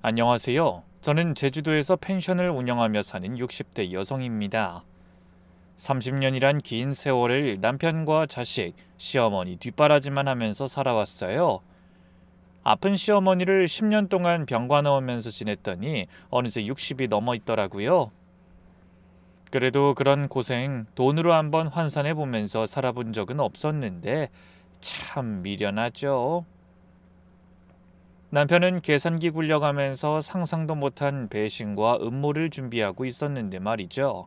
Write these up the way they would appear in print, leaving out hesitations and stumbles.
안녕하세요. 저는 제주도에서 펜션을 운영하며 사는 60대 여성입니다. 30년이란 긴 세월을 남편과 자식, 시어머니 뒷바라지만 하면서 살아왔어요. 아픈 시어머니를 10년 동안 병가 넣으면서 지냈더니 어느새 60이 넘어 있더라고요. 그래도 그런 고생 돈으로 한번 환산해보면서 살아본 적은 없었는데 참 미련하죠. 남편은 계산기 굴려가면서 상상도 못한 배신과 음모를 준비하고 있었는데 말이죠.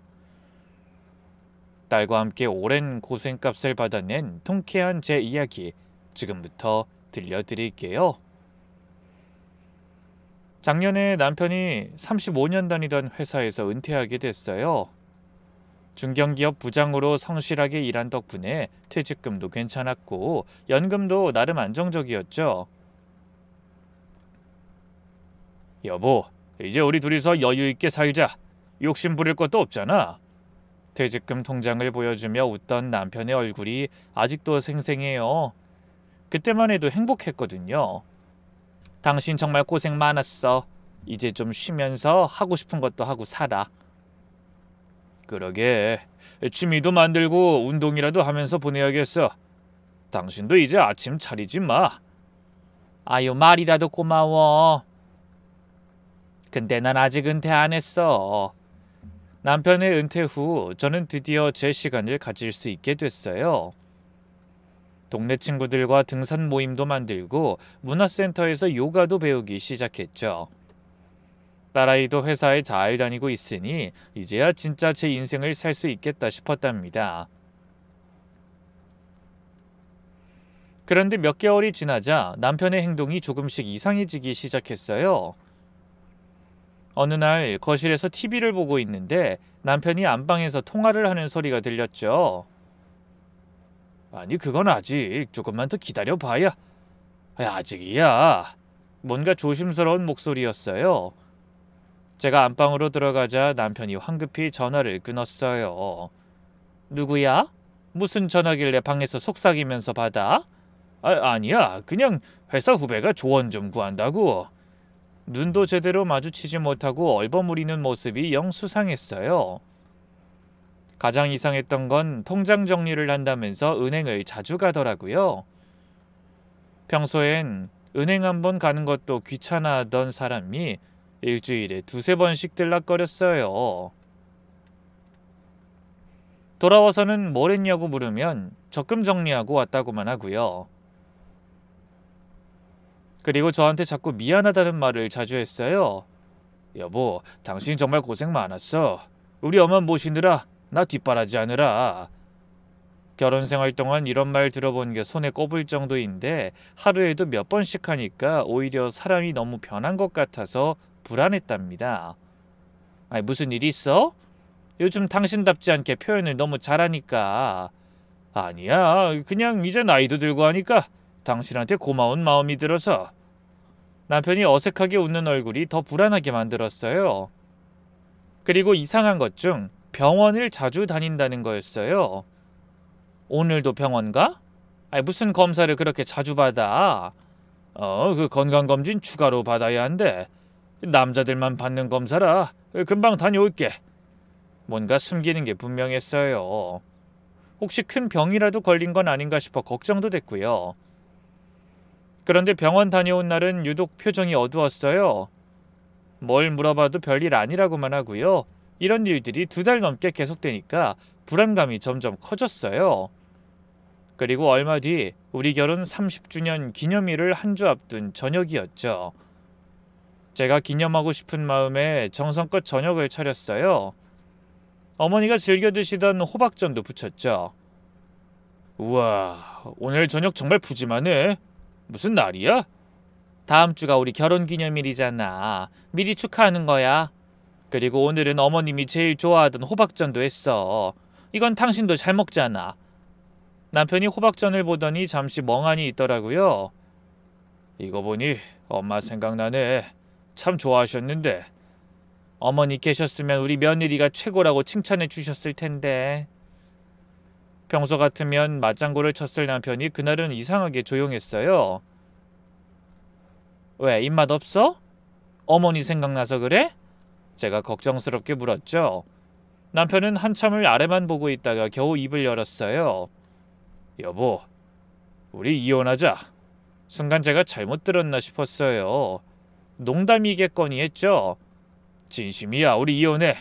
딸과 함께 오랜 고생값을 받아낸 통쾌한 제 이야기 지금부터 들려드릴게요. 작년에 남편이 35년 다니던 회사에서 은퇴하게 됐어요. 중견기업 부장으로 성실하게 일한 덕분에 퇴직금도 괜찮았고 연금도 나름 안정적이었죠. 여보, 이제 우리 둘이서 여유 있게 살자. 욕심 부릴 것도 없잖아. 퇴직금 통장을 보여주며 웃던 남편의 얼굴이 아직도 생생해요. 그때만 해도 행복했거든요. 당신 정말 고생 많았어. 이제 좀 쉬면서 하고 싶은 것도 하고 살아. 그러게. 취미도 만들고 운동이라도 하면서 보내야겠어. 당신도 이제 아침 차리지 마. 아유, 말이라도 고마워. 근데 난 아직 은퇴 안 했어. 남편의 은퇴 후 저는 드디어 제 시간을 가질 수 있게 됐어요. 동네 친구들과 등산 모임도 만들고 문화센터에서 요가도 배우기 시작했죠. 딸아이도 회사에 잘 다니고 있으니 이제야 진짜 제 인생을 살 수 있겠다 싶었답니다. 그런데 몇 개월이 지나자 남편의 행동이 조금씩 이상해지기 시작했어요. 어느 날 거실에서 TV를 보고 있는데 남편이 안방에서 통화를 하는 소리가 들렸죠. 아니, 그건 아직 조금만 더 기다려봐야. 아직이야. 뭔가 조심스러운 목소리였어요. 제가 안방으로 들어가자 남편이 황급히 전화를 끊었어요. 누구야? 무슨 전화길래 방에서 속삭이면서 받아? 아니야. 그냥 회사 후배가 조언 좀 구한다고. 눈도 제대로 마주치지 못하고 얼버무리는 모습이 영 수상했어요. 가장 이상했던 건 통장 정리를 한다면서 은행을 자주 가더라고요. 평소엔 은행 한 번 가는 것도 귀찮아하던 사람이 일주일에 두세 번씩 들락거렸어요. 돌아와서는 뭘 했냐고 물으면 적금 정리하고 왔다고만 하고요. 그리고 저한테 자꾸 미안하다는 말을 자주 했어요. 여보, 당신 정말 고생 많았어. 우리 엄마 모시느라 나 뒷바라지 하느라. 결혼 생활 동안 이런 말 들어본 게 손에 꼽을 정도인데 하루에도 몇 번씩 하니까 오히려 사람이 너무 변한 것 같아서 불안했답니다. 아니, 무슨 일 있어? 요즘 당신답지 않게 표현을 너무 잘하니까. 아니야, 그냥 이제 나이도 들고 하니까 당신한테 고마운 마음이 들어서. 남편이 어색하게 웃는 얼굴이 더 불안하게 만들었어요. 그리고 이상한 것 중 병원을 자주 다닌다는 거였어요. 오늘도 병원 가? 아니, 무슨 검사를 그렇게 자주 받아? 그 건강검진 추가로 받아야 한대. 남자들만 받는 검사라 금방 다녀올게. 뭔가 숨기는 게 분명했어요. 혹시 큰 병이라도 걸린 건 아닌가 싶어 걱정도 됐고요. 그런데 병원 다녀온 날은 유독 표정이 어두웠어요. 뭘 물어봐도 별일 아니라고만 하고요. 이런 일들이 2달 넘게 계속되니까 불안감이 점점 커졌어요. 그리고 얼마 뒤 우리 결혼 30주년 기념일을 한 주 앞둔 저녁이었죠. 제가 기념하고 싶은 마음에 정성껏 저녁을 차렸어요. 어머니가 즐겨 드시던 호박전도 부쳤죠. 우와, 오늘 저녁 정말 푸짐하네. 무슨 날이야? 다음 주가 우리 결혼 기념일이잖아. 미리 축하하는 거야. 그리고 오늘은 어머님이 제일 좋아하던 호박전도 했어. 이건 당신도 잘 먹잖아. 남편이 호박전을 보더니 잠시 멍하니 있더라고요. 이거 보니 엄마 생각나네. 참 좋아하셨는데. 어머니 계셨으면 우리 며느리가 최고라고 칭찬해 주셨을 텐데. 평소 같으면 맞장구를 쳤을 남편이 그날은 이상하게 조용했어요. 왜, 입맛 없어? 어머니 생각나서 그래? 제가 걱정스럽게 물었죠. 남편은 한참을 아래만 보고 있다가 겨우 입을 열었어요. 여보, 우리 이혼하자. 순간 제가 잘못 들었나 싶었어요. 농담이겠거니 했죠. 진심이야, 우리 이혼해.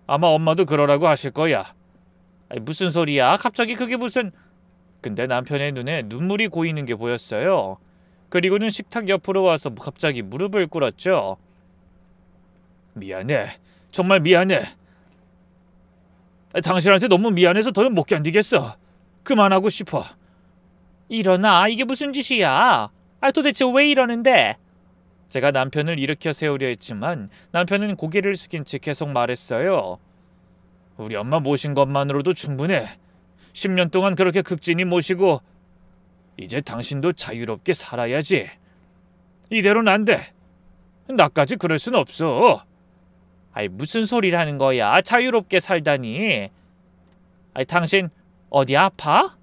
아마 엄마도 그러라고 하실 거야. 아니, 무슨 소리야? 갑자기 그게 무슨... 근데 남편의 눈에 눈물이 고이는 게 보였어요. 그리고는 식탁 옆으로 와서 갑자기 무릎을 꿇었죠. 미안해. 정말 미안해. 당신한테 너무 미안해서 더는 못 견디겠어. 그만하고 싶어. 일어나. 이게 무슨 짓이야? 도대체 왜 이러는데? 제가 남편을 일으켜 세우려 했지만 남편은 고개를 숙인 채 계속 말했어요. 우리 엄마 모신 것만으로도 충분해. 10년 동안 그렇게 극진히 모시고 이제 당신도 자유롭게 살아야지. 이대로는 안 돼. 나까지 그럴 순 없어. 무슨 소리를 하는 거야? 자유롭게 살다니. 당신 어디 아파?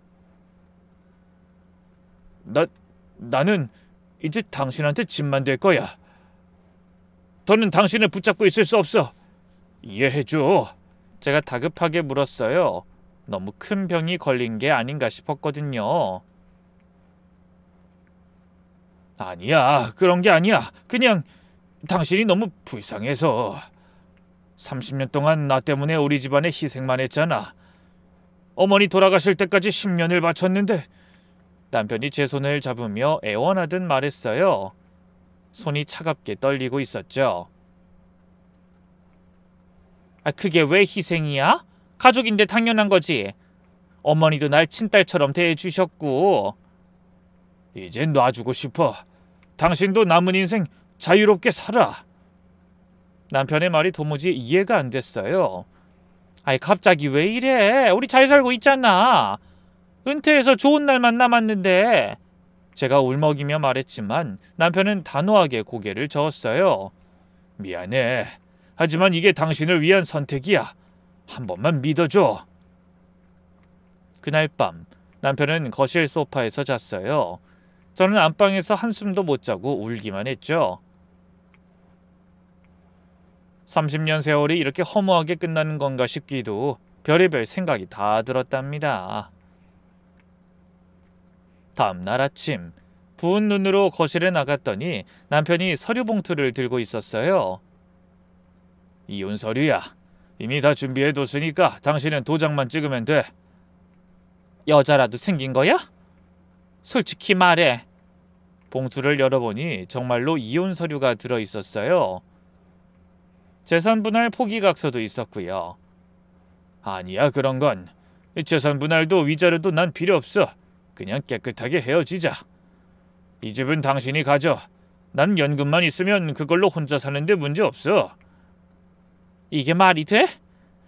나는 이제 당신한테 짐만 될 거야. 더는 당신을 붙잡고 있을 수 없어. 이해해줘. 제가 다급하게 물었어요. 너무 큰 병이 걸린 게 아닌가 싶었거든요. 아니야, 그런 게 아니야. 그냥 당신이 너무 불쌍해서. 30년 동안 나 때문에 우리 집안에 희생만 했잖아. 어머니 돌아가실 때까지 10년을 바쳤는데. 남편이 제 손을 잡으며 애원하듯 말했어요. 손이 차갑게 떨리고 있었죠. 그게 왜 희생이야? 가족인데 당연한 거지. 어머니도 날 친딸처럼 대해주셨고. 이젠 놔주고 싶어. 당신도 남은 인생 자유롭게 살아. 남편의 말이 도무지 이해가 안 됐어요. 갑자기 왜 이래? 우리 잘 살고 있잖아. 은퇴해서 좋은 날만 남았는데. 제가 울먹이며 말했지만 남편은 단호하게 고개를 저었어요. 미안해. 하지만 이게 당신을 위한 선택이야. 한 번만 믿어줘. 그날 밤 남편은 거실 소파에서 잤어요. 저는 안방에서 한숨도 못 자고 울기만 했죠. 30년 세월이 이렇게 허무하게 끝나는 건가 싶기도 별의별 생각이 다 들었답니다. 다음 날 아침 부은 눈으로 거실에 나갔더니 남편이 서류 봉투를 들고 있었어요. 이혼 서류야. 이미 다 준비해뒀으니까 당신은 도장만 찍으면 돼. 여자라도 생긴 거야? 솔직히 말해. 봉투를 열어보니 정말로 이혼 서류가 들어있었어요. 재산 분할 포기각서도 있었고요. 아니야, 그런 건. 재산 분할도 위자료도 난 필요 없어. 그냥 깨끗하게 헤어지자. 이 집은 당신이 가져. 난 연금만 있으면 그걸로 혼자 사는데 문제 없어. 이게 말이 돼?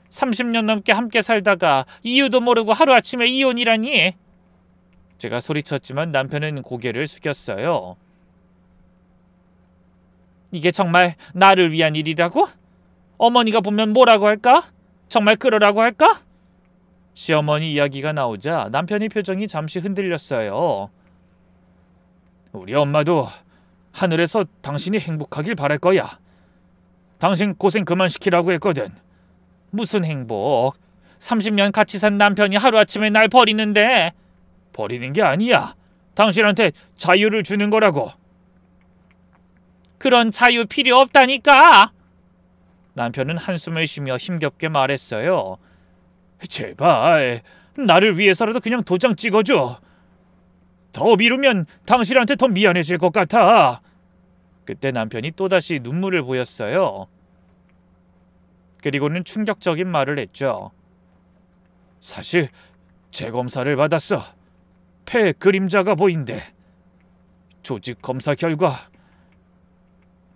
30년 넘게 함께 살다가 이유도 모르고 하루아침에 이혼이라니? 제가 소리쳤지만 남편은 고개를 숙였어요. 이게 정말 나를 위한 일이라고? 어머니가 보면 뭐라고 할까? 정말 그러라고 할까? 시어머니 이야기가 나오자 남편의 표정이 잠시 흔들렸어요. 우리 엄마도 하늘에서 당신이 행복하길 바랄 거야. 당신 고생 그만 시키라고 했거든. 무슨 행복? 30년 같이 산 남편이 하루아침에 날 버리는데. 버리는 게 아니야. 당신한테 자유를 주는 거라고. 그런 자유 필요 없다니까. 남편은 한숨을 쉬며 힘겹게 말했어요. 제발 나를 위해서라도 그냥 도장 찍어줘. 더 미루면 당신한테 더 미안해질 것 같아. 그때 남편이 또다시 눈물을 보였어요. 그리고는 충격적인 말을 했죠. 사실 재검사를 받았어. 폐 그림자가 보인대. 조직 검사 결과.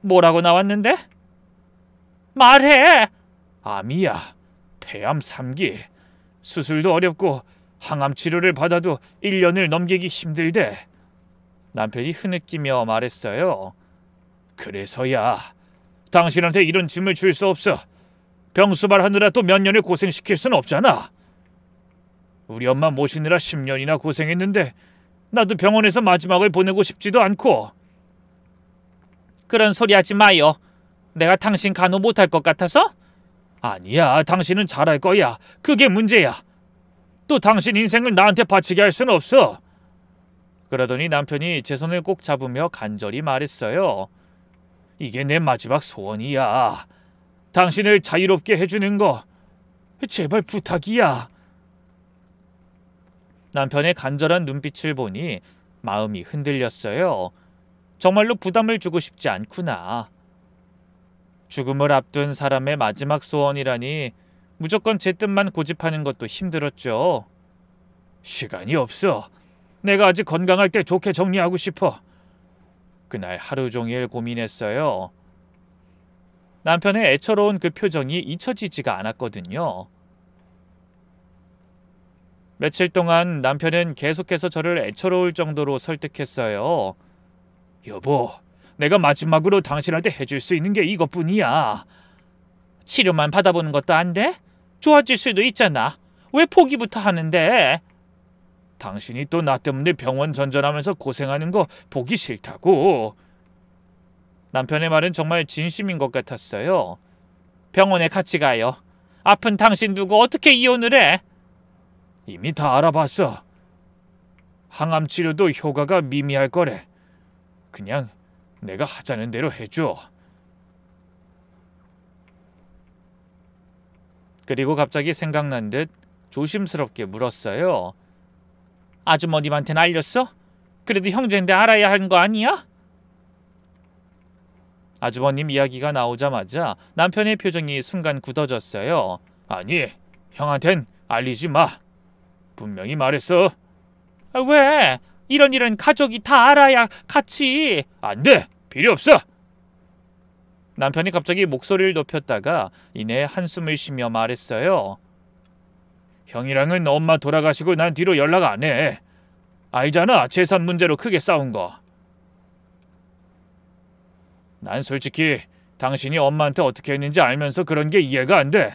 뭐라고 나왔는데? 말해. 암이야. 폐암 3기. 수술도 어렵고 항암 치료를 받아도 1년을 넘기기 힘들대. 남편이 흐느끼며 말했어요. 그래서야. 당신한테 이런 짐을 줄 수 없어. 병수발하느라 또 몇 년을 고생시킬 순 없잖아. 우리 엄마 모시느라 10년이나 고생했는데 나도 병원에서 마지막을 보내고 싶지도 않고. 그런 소리 하지 마요. 내가 당신 간호 못할 것 같아서? 아니야, 당신은 잘할 거야. 그게 문제야. 또 당신 인생을 나한테 바치게 할 수는 없어. 그러더니 남편이 제 손을 꼭 잡으며 간절히 말했어요. 이게 내 마지막 소원이야. 당신을 자유롭게 해주는 거 제발 부탁이야. 남편의 간절한 눈빛을 보니 마음이 흔들렸어요. 정말로 부담을 주고 싶지 않구나. 죽음을 앞둔 사람의 마지막 소원이라니 무조건 제 뜻만 고집하는 것도 힘들었죠. 시간이 없어. 내가 아직 건강할 때 좋게 정리하고 싶어. 그날 하루 종일 고민했어요. 남편의 애처로운 그 표정이 잊혀지지가 않았거든요. 며칠 동안 남편은 계속해서 저를 애처로울 정도로 설득했어요. 여보, 내가 마지막으로 당신한테 해줄 수 있는 게 이것뿐이야. 치료만 받아보는 것도 안 돼? 좋아질 수도 있잖아. 왜 포기부터 하는데? 당신이 또 나 때문에 병원 전전하면서 고생하는 거 보기 싫다고. 남편의 말은 정말 진심인 것 같았어요. 병원에 같이 가요. 아픈 당신 두고 어떻게 이혼을 해? 이미 다 알아봤어. 항암 치료도 효과가 미미할 거래. 그냥 내가 하자는 대로 해줘. 그리고 갑자기 생각난 듯 조심스럽게 물었어요. 아주머님한테는 알렸어? 그래도 형제인데 알아야 하는 거 아니야? 아주버님 이야기가 나오자마자 남편의 표정이 순간 굳어졌어요. 아니, 형한텐 알리지 마. 분명히 말했어. 왜? 이런 일은 가족이 다 알아야 같이. 안 돼. 필요 없어. 남편이 갑자기 목소리를 높였다가 이내 한숨을 쉬며 말했어요. 형이랑은 엄마 돌아가시고 난 뒤로 연락 안 해. 알잖아, 재산 문제로 크게 싸운 거. 난 솔직히 당신이 엄마한테 어떻게 했는지 알면서 그런 게 이해가 안 돼.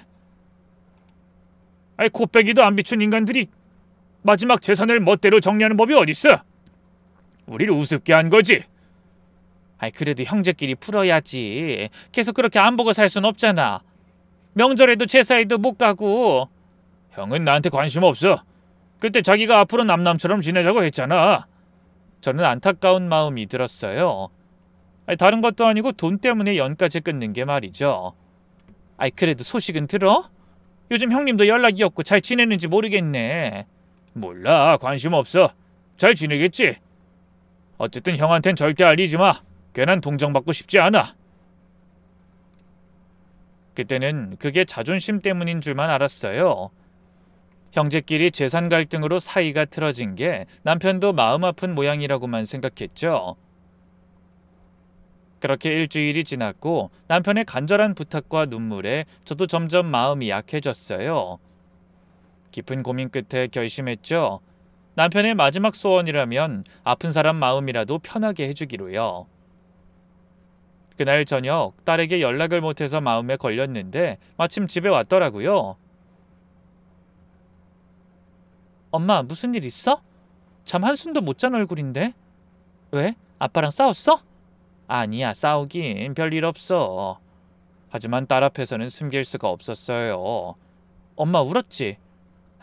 아이, 코빼기도 안 비춘 인간들이 마지막 재산을 멋대로 정리하는 법이 어딨어? 우리를 우습게 한 거지. 아이, 그래도 형제끼리 풀어야지. 계속 그렇게 안 보고 살 순 없잖아. 명절에도 제사에도 못 가고. 형은 나한테 관심 없어. 그때 자기가 앞으로 남남처럼 지내자고 했잖아. 저는 안타까운 마음이 들었어요. 아니, 다른 것도 아니고 돈 때문에 연까지 끊는 게 말이죠. 아이, 그래도 소식은 들어? 요즘 형님도 연락이 없고 잘 지내는지 모르겠네. 몰라, 관심 없어. 잘 지내겠지. 어쨌든 형한텐 절대 알리지 마. 괜한 동정받고 싶지 않아. 그때는 그게 자존심 때문인 줄만 알았어요. 형제끼리 재산 갈등으로 사이가 틀어진 게 남편도 마음 아픈 모양이라고만 생각했죠. 그렇게 일주일이 지났고 남편의 간절한 부탁과 눈물에 저도 점점 마음이 약해졌어요. 깊은 고민 끝에 결심했죠. 남편의 마지막 소원이라면 아픈 사람 마음이라도 편하게 해주기로요. 그날 저녁 딸에게 연락을 못해서 마음에 걸렸는데 마침 집에 왔더라고요. 엄마, 무슨 일 있어? 잠 한숨도 못 잔 얼굴인데? 왜? 아빠랑 싸웠어? 아니야, 싸우긴 별일 없어. 하지만 딸 앞에서는 숨길 수가 없었어요. 엄마 울었지?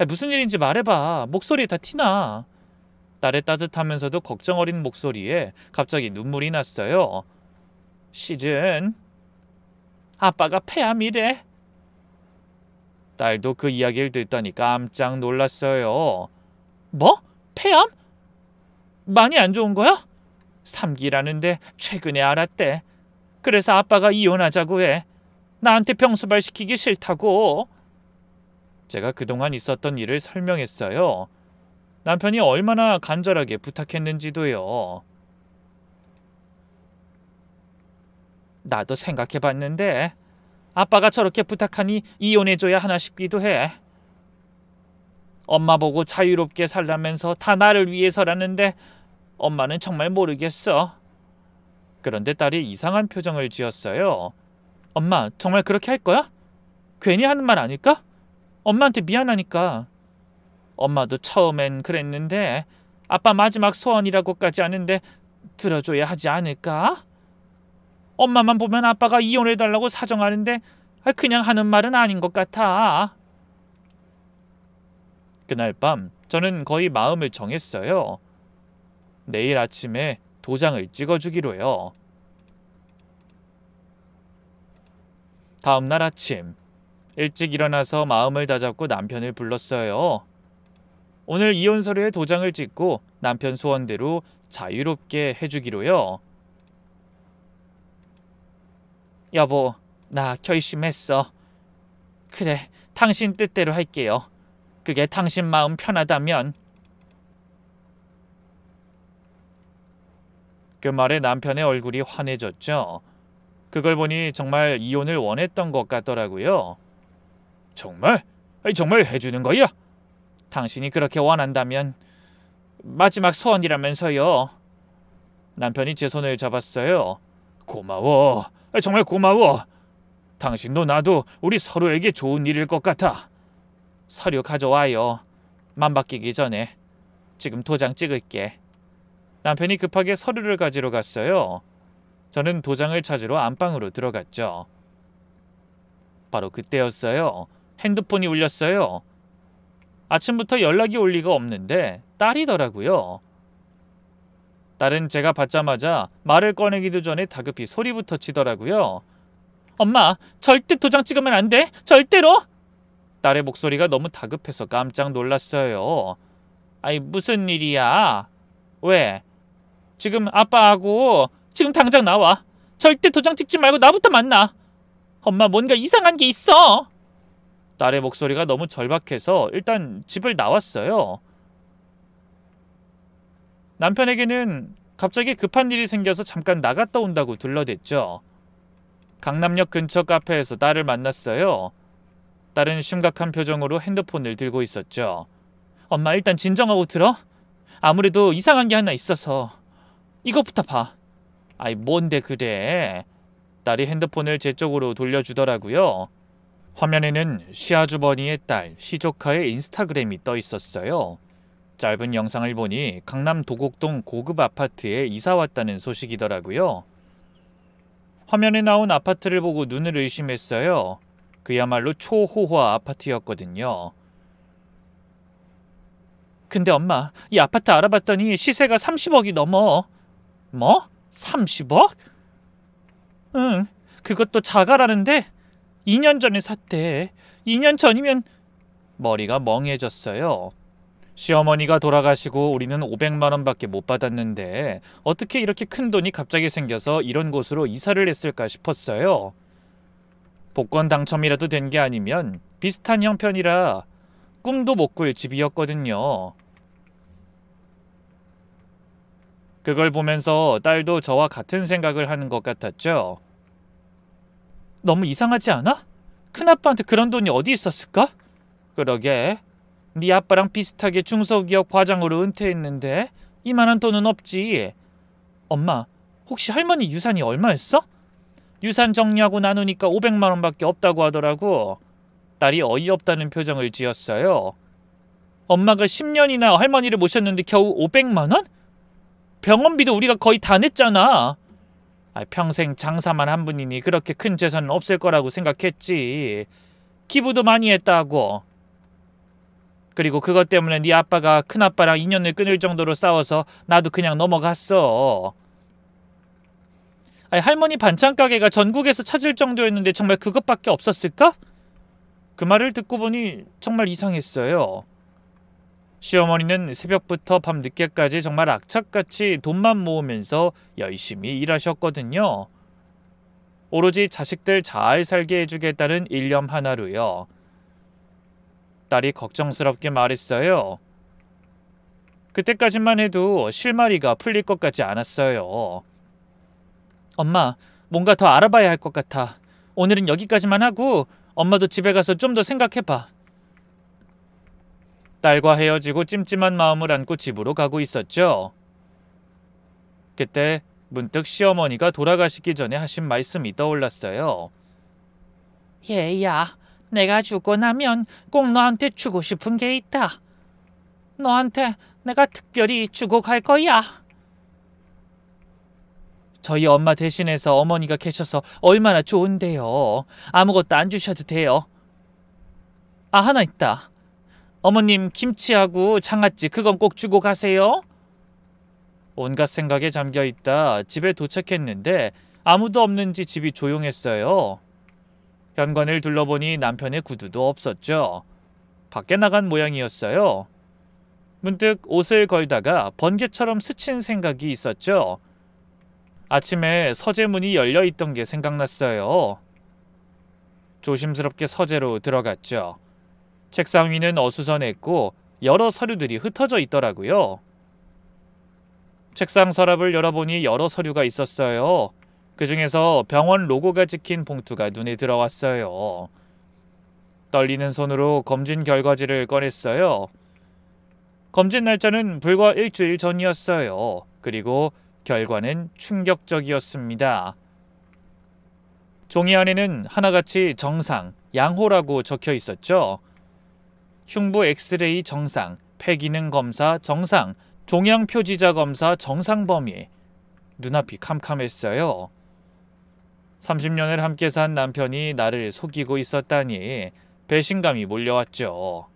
무슨 일인지 말해봐. 목소리에 다 티나. 딸의 따뜻하면서도 걱정 어린 목소리에 갑자기 눈물이 났어요. 실은 아빠가 폐암이래. 딸도 그 이야기를 듣더니 깜짝 놀랐어요. 뭐? 폐암? 많이 안 좋은 거야? 3기라는데 최근에 알았대. 그래서 아빠가 이혼하자고 해. 나한테 병수발 시키기 싫다고. 제가 그동안 있었던 일을 설명했어요. 남편이 얼마나 간절하게 부탁했는지도요. 나도 생각해봤는데 아빠가 저렇게 부탁하니 이혼해줘야 하나 싶기도 해. 엄마 보고 자유롭게 살라면서 다 나를 위해서라는데 엄마는 정말 모르겠어. 그런데 딸이 이상한 표정을 지었어요. 엄마, 정말 그렇게 할 거야? 괜히 하는 말 아닐까? 엄마한테 미안하니까. 엄마도 처음엔 그랬는데 아빠 마지막 소원이라고까지 하는데 들어줘야 하지 않을까? 엄마만 보면 아빠가 이혼해달라고 사정하는데 그냥 하는 말은 아닌 것 같아. 그날 밤 저는 거의 마음을 정했어요. 내일 아침에 도장을 찍어주기로요. 다음 날 아침 일찍 일어나서 마음을 다잡고 남편을 불렀어요. 오늘 이혼 서류에 도장을 찍고 남편 소원대로 자유롭게 해주기로요. 여보, 나 결심했어. 그래, 당신 뜻대로 할게요. 그게 당신 마음 편하다면. 그 말에 남편의 얼굴이 환해졌죠. 그걸 보니 정말 이혼을 원했던 것 같더라고요. 정말? 정말 해주는 거야? 당신이 그렇게 원한다면 마지막 소원이라면서요. 남편이 제 손을 잡았어요. 고마워. 정말 고마워. 당신도 나도 우리 서로에게 좋은 일일 것 같아. 서류 가져와요. 맘 바뀌기 전에. 지금 도장 찍을게. 남편이 급하게 서류를 가지러 갔어요. 저는 도장을 찾으러 안방으로 들어갔죠. 바로 그때였어요. 핸드폰이 울렸어요. 아침부터 연락이 올 리가 없는데 딸이더라고요. 딸은 제가 받자마자 말을 꺼내기도 전에 다급히 소리부터 치더라고요. 엄마, 절대 도장 찍으면 안 돼! 절대로! 딸의 목소리가 너무 다급해서 깜짝 놀랐어요. 아이, 무슨 일이야? 왜? 지금 아빠하고 지금 당장 나와. 절대 도장 찍지 말고 나부터 만나. 엄마, 뭔가 이상한 게 있어. 딸의 목소리가 너무 절박해서 일단 집을 나왔어요. 남편에게는 갑자기 급한 일이 생겨서 잠깐 나갔다 온다고 둘러댔죠. 강남역 근처 카페에서 딸을 만났어요. 딸은 심각한 표정으로 핸드폰을 들고 있었죠. 엄마, 일단 진정하고 들어. 아무래도 이상한 게 하나 있어서. 이것부터 봐. 아이, 뭔데 그래. 딸이 핸드폰을 제 쪽으로 돌려주더라고요. 화면에는 시아주버니의 딸 시조카의 인스타그램이 떠 있었어요. 짧은 영상을 보니 강남 도곡동 고급 아파트에 이사 왔다는 소식이더라고요. 화면에 나온 아파트를 보고 눈을 의심했어요. 그야말로 초호화 아파트였거든요. 근데 엄마, 이 아파트 알아봤더니 시세가 30억이 넘어. 뭐? 30억? 응, 그것도 자가라는데 2년 전에 샀대. 2년 전이면... 머리가 멍해졌어요. 시어머니가 돌아가시고 우리는 500만 원밖에 못 받았는데 어떻게 이렇게 큰 돈이 갑자기 생겨서 이런 곳으로 이사를 했을까 싶었어요. 복권 당첨이라도 된 게 아니면 비슷한 형편이라 꿈도 못 꿀 집이었거든요. 그걸 보면서 딸도 저와 같은 생각을 하는 것 같았죠. 너무 이상하지 않아? 큰아빠한테 그런 돈이 어디 있었을까? 그러게, 네 아빠랑 비슷하게 중소기업 과장으로 은퇴했는데 이만한 돈은 없지. 엄마, 혹시 할머니 유산이 얼마였어? 유산 정리하고 나누니까 500만 원밖에 없다고 하더라고. 딸이 어이없다는 표정을 지었어요. 엄마가 10년이나 할머니를 모셨는데 겨우 500만 원? 병원비도 우리가 거의 다 냈잖아. 평생 장사만 한 분이니 그렇게 큰 재산은 없을 거라고 생각했지. 기부도 많이 했다고. 그리고 그것 때문에 네 아빠가 큰아빠랑 인연을 끊을 정도로 싸워서 나도 그냥 넘어갔어. 할머니 반찬 가게가 전국에서 찾을 정도였는데 정말 그것밖에 없었을까? 그 말을 듣고 보니 정말 이상했어요. 시어머니는 새벽부터 밤늦게까지 정말 악착같이 돈만 모으면서 열심히 일하셨거든요. 오로지 자식들 잘 살게 해주겠다는 일념 하나로요. 딸이 걱정스럽게 말했어요. 그때까지만 해도 실마리가 풀릴 것 같지 않았어요. 엄마, 뭔가 더 알아봐야 할 것 같아. 오늘은 여기까지만 하고 엄마도 집에 가서 좀 더 생각해봐. 딸과 헤어지고 찜찜한 마음을 안고 집으로 가고 있었죠. 그때 문득 시어머니가 돌아가시기 전에 하신 말씀이 떠올랐어요. 얘야, 내가 죽고 나면 꼭 너한테 주고 싶은 게 있다. 너한테 내가 특별히 주고 갈 거야. 저희 엄마 대신해서 어머니가 계셔서 얼마나 좋은데요. 아무것도 안 주셔도 돼요. 아, 하나 있다. 어머님 김치하고 장아찌 그건 꼭 주고 가세요. 온갖 생각에 잠겨있다 집에 도착했는데 아무도 없는지 집이 조용했어요. 현관을 둘러보니 남편의 구두도 없었죠. 밖에 나간 모양이었어요. 문득 옷을 걸다가 번개처럼 스친 생각이 있었죠. 아침에 서재문이 열려있던 게 생각났어요. 조심스럽게 서재로 들어갔죠. 책상 위는 어수선했고 여러 서류들이 흩어져 있더라고요. 책상 서랍을 열어보니 여러 서류가 있었어요. 그 중에서 병원 로고가 찍힌 봉투가 눈에 들어왔어요. 떨리는 손으로 검진 결과지를 꺼냈어요. 검진 날짜는 불과 일주일 전이었어요. 그리고 결과는 충격적이었습니다. 종이 안에는 하나같이 정상, 양호라고 적혀 있었죠. 흉부 엑스레이 정상, 폐기능 검사 정상, 종양 표지자 검사 정상 범위. 눈앞이 캄캄했어요. 30년을 함께 산 남편이 나를 속이고 있었다니 배신감이 몰려왔죠.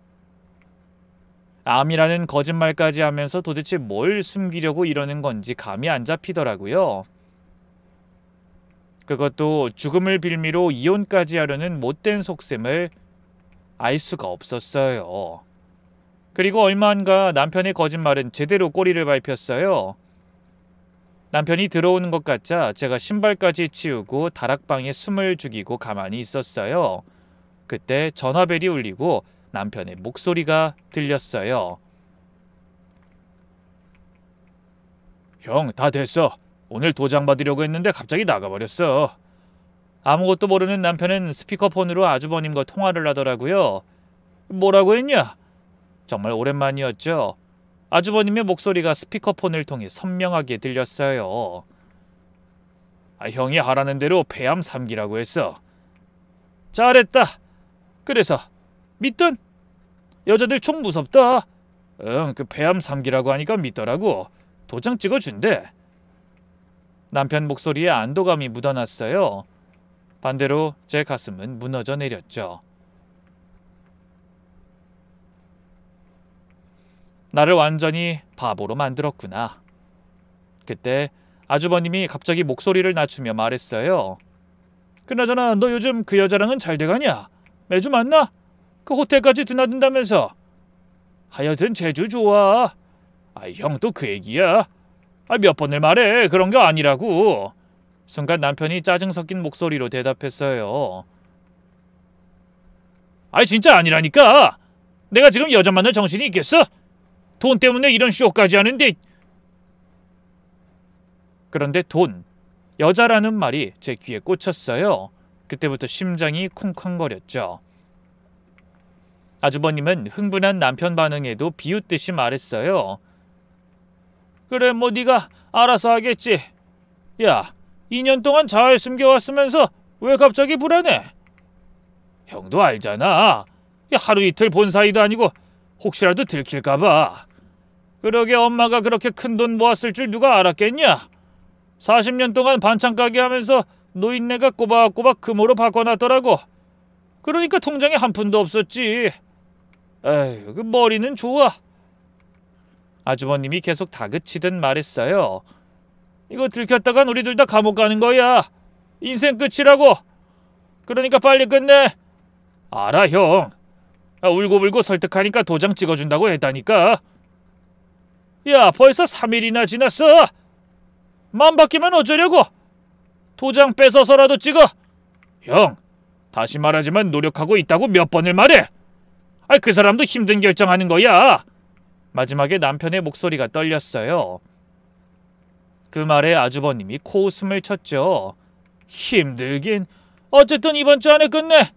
암이라는 거짓말까지 하면서 도대체 뭘 숨기려고 이러는 건지 감이 안 잡히더라고요. 그것도 죽음을 빌미로 이혼까지 하려는 못된 속셈을 알 수가 없었어요. 그리고 얼마 안가 남편의 거짓말은 제대로 꼬리를 밟혔어요. 남편이 들어오는 것 같자 제가 신발까지 치우고 다락방에 숨을 죽이고 가만히 있었어요. 그때 전화벨이 울리고 남편의 목소리가 들렸어요. 형, 다 됐어. 오늘 도장 받으려고 했는데 갑자기 나가버렸어. 아무것도 모르는 남편은 스피커폰으로 아주버님과 통화를 하더라고요. 뭐라고 했냐? 정말 오랜만이었죠. 아주버님의 목소리가 스피커폰을 통해 선명하게 들렸어요. 형이 하라는 대로 폐암 3기라고 했어. 잘했다. 그래서 믿던? 여자들 총 무섭다. 그 폐암 3기라고 하니까 믿더라고. 도장 찍어준대. 남편 목소리에 안도감이 묻어났어요. 반대로 제 가슴은 무너져 내렸죠. 나를 완전히 바보로 만들었구나. 그때 아주버님이 갑자기 목소리를 낮추며 말했어요. 그나저나 너 요즘 그 여자랑은 잘 돼가냐? 매주 만나? 그 호텔까지 드나든다면서. 하여튼 제주 좋아. 형 또 그 얘기야. 몇 번을 말해. 그런 게 아니라고. 순간 남편이 짜증 섞인 목소리로 대답했어요. 진짜 아니라니까. 내가 지금 여자 만날 정신이 있겠어? 돈 때문에 이런 쇼까지 하는데. 그런데 돈, 여자라는 말이 제 귀에 꽂혔어요. 그때부터 심장이 쿵쾅거렸죠. 아주버님은 흥분한 남편 반응에도 비웃듯이 말했어요. 그래, 뭐 네가 알아서 하겠지. 야, 2년 동안 잘 숨겨왔으면서 왜 갑자기 불안해? 형도 알잖아. 하루 이틀 본 사이도 아니고 혹시라도 들킬까봐. 그러게 엄마가 그렇게 큰돈 모았을 줄 누가 알았겠냐? 40년 동안 반찬 가게 하면서 노인네가 꼬박꼬박 금으로 바꿔놨더라고. 그러니까 통장에 한 푼도 없었지. 에휴, 그 머리는 좋아. 아주버님이 계속 다그치듯 말했어요. 이거 들켰다간 우리 둘 다 감옥 가는 거야. 인생 끝이라고. 그러니까 빨리 끝내. 알아, 형. 울고불고 설득하니까 도장 찍어준다고 했다니까. 야, 벌써 3일이나 지났어. 마음 바뀌면 어쩌려고. 도장 뺏어서라도 찍어. 형, 다시 말하지만 노력하고 있다고 몇 번을 말해. 그 사람도 힘든 결정하는 거야. 마지막에 남편의 목소리가 떨렸어요. 그 말에 아주버님이 코웃음을 쳤죠. 힘들긴. 어쨌든 이번 주 안에 끝내.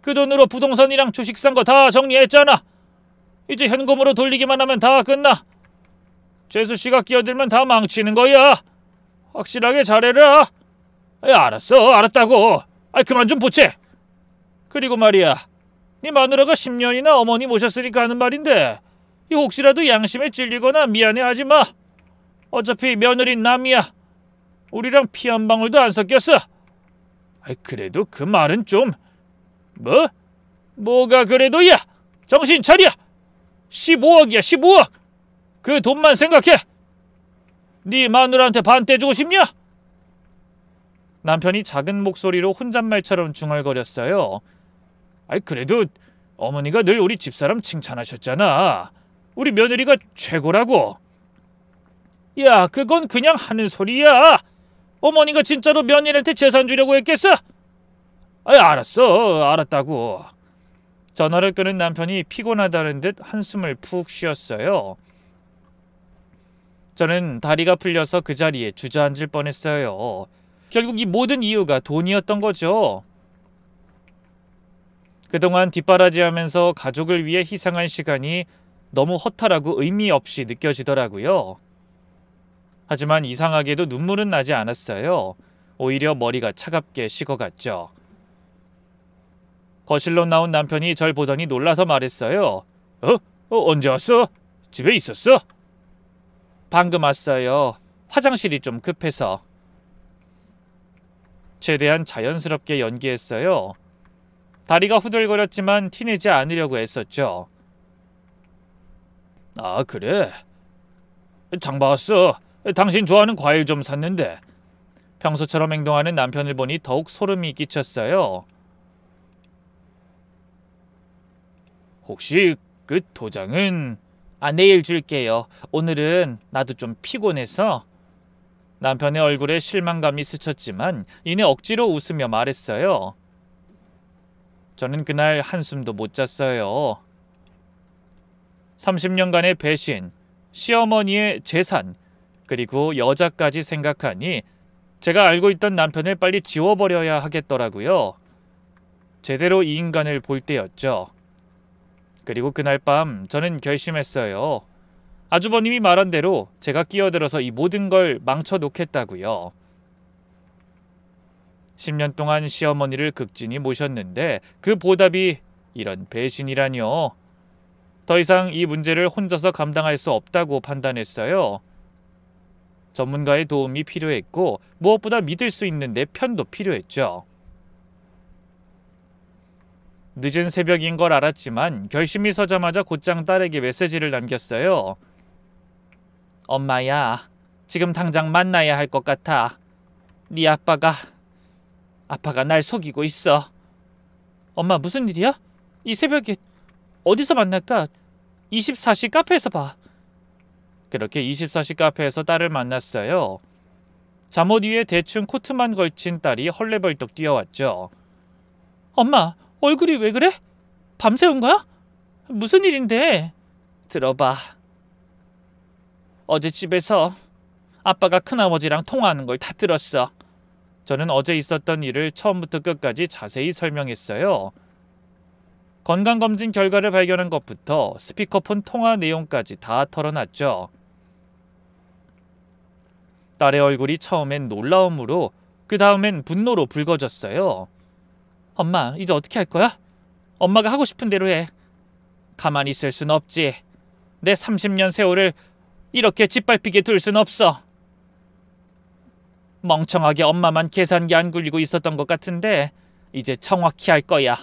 그 돈으로 부동산이랑 주식 산 거 다 정리했잖아. 이제 현금으로 돌리기만 하면 다 끝나. 재수씨가 끼어들면 다 망치는 거야. 확실하게 잘해라. 알았어, 알았다고. 그만 좀 보채. 그리고 말이야, 네 마누라가 10년이나 어머니 모셨으니까 하는 말인데 혹시라도 양심에 찔리거나 미안해하지 마. 어차피 며느린 남이야. 우리랑 피 한 방울도 안 섞였어. 아이, 그래도 그 말은 좀... 뭐? 뭐가 그래도야? 정신 차려! 15억이야, 15억! 그 돈만 생각해! 네 마누라한테 반 떼주고 싶냐? 남편이 작은 목소리로 혼잣말처럼 중얼거렸어요. 아이, 그래도 어머니가 늘 우리 집사람 칭찬하셨잖아. 우리 며느리가 최고라고. 야, 그건 그냥 하는 소리야. 어머니가 진짜로 며느리한테 재산 주려고 했겠어? 아이, 알았어, 알았다고. 전화를 끊은 남편이 피곤하다는 듯 한숨을 푹 쉬었어요. 저는 다리가 풀려서 그 자리에 주저앉을 뻔했어요. 결국 이 모든 이유가 돈이었던 거죠. 그동안 뒷바라지하면서 가족을 위해 희생한 시간이 너무 허탈하고 의미 없이 느껴지더라고요. 하지만 이상하게도 눈물은 나지 않았어요. 오히려 머리가 차갑게 식어갔죠. 거실로 나온 남편이 절 보더니 놀라서 말했어요. 언제 왔어? 집에 있었어? 방금 왔어요. 화장실이 좀 급해서. 최대한 자연스럽게 연기했어요. 다리가 후들거렸지만 티내지 않으려고 애썼죠. 아, 그래? 장 봐왔어. 당신 좋아하는 과일 좀 샀는데. 평소처럼 행동하는 남편을 보니 더욱 소름이 끼쳤어요. 혹시 그 도장은... 내일 줄게요. 오늘은 나도 좀 피곤해서. 남편의 얼굴에 실망감이 스쳤지만 이내 억지로 웃으며 말했어요. 저는 그날 한숨도 못 잤어요. 30년간의 배신, 시어머니의 재산, 그리고 여자까지 생각하니 제가 알고 있던 남편을 빨리 지워버려야 하겠더라고요. 제대로 이 인간을 볼 때였죠. 그리고 그날 밤 저는 결심했어요. 아주버님이 말한 대로 제가 끼어들어서 이 모든 걸 망쳐놓겠다고요. 10년 동안 시어머니를 극진히 모셨는데 그 보답이 이런 배신이라뇨. 더 이상 이 문제를 혼자서 감당할 수 없다고 판단했어요. 전문가의 도움이 필요했고 무엇보다 믿을 수 있는 내 편도 필요했죠. 늦은 새벽인 걸 알았지만 결심이 서자마자 곧장 딸에게 메시지를 남겼어요. 엄마야, 지금 당장 만나야 할 것 같아. 네 아빠가 날 속이고 있어. 엄마, 무슨 일이야? 이 새벽에 어디서 만날까? 24시 카페에서 봐. 그렇게 24시 카페에서 딸을 만났어요. 잠옷 위에 대충 코트만 걸친 딸이 헐레벌떡 뛰어왔죠. 엄마, 얼굴이 왜 그래? 밤새운 거야? 무슨 일인데? 들어봐. 어제 집에서 아빠가 큰아버지랑 통화하는 걸 다 들었어. 저는 어제 있었던 일을 처음부터 끝까지 자세히 설명했어요. 건강검진 결과를 발견한 것부터 스피커폰 통화 내용까지 다 털어놨죠. 딸의 얼굴이 처음엔 놀라움으로 그 다음엔 분노로 붉어졌어요. 엄마, 이제 어떻게 할 거야? 엄마가 하고 싶은 대로 해. 가만히 있을 순 없지. 내 30년 세월을 이렇게 짓밟히게 둘 순 없어. 멍청하게 엄마만 계산기 안 굴리고 있었던 것 같은데 이제 정확히 할 거야.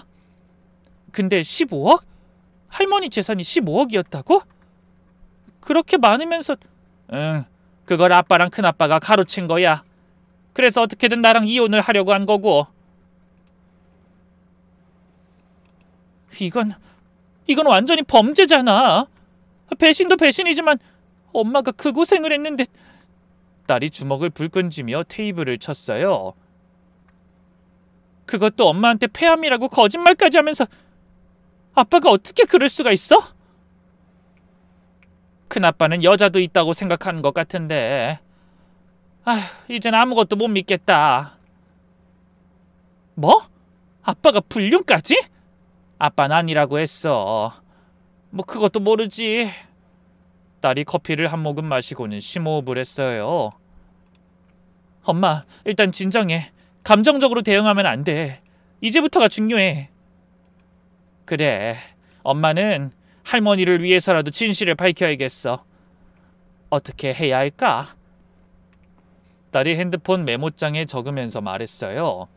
근데 15억? 할머니 재산이 15억이었다고? 그렇게 많으면서... 응, 그걸 아빠랑 큰아빠가 가로챈 거야. 그래서 어떻게든 나랑 이혼을 하려고 한 거고. 이건 완전히 범죄잖아. 배신도 배신이지만 엄마가 그 고생을 했는데... 딸이 주먹을 불끈 쥐며 테이블을 쳤어요. 그것도 엄마한테 폐암이라고 거짓말까지 하면서 아빠가 어떻게 그럴 수가 있어? 큰아빠는 여자도 있다고 생각하는 것 같은데 이젠 아무것도 못 믿겠다. 뭐? 아빠가 불륜까지? 아빠는 아니라고 했어. 뭐 그것도 모르지. 딸이 커피를 한 모금 마시고는 심호흡을 했어요. 엄마, 일단 진정해. 감정적으로 대응하면 안 돼. 이제부터가 중요해. 그래, 엄마는 할머니를 위해서라도 진실을 밝혀야겠어. 어떻게 해야 할까? 딸이 핸드폰 메모장에 적으면서 말했어요.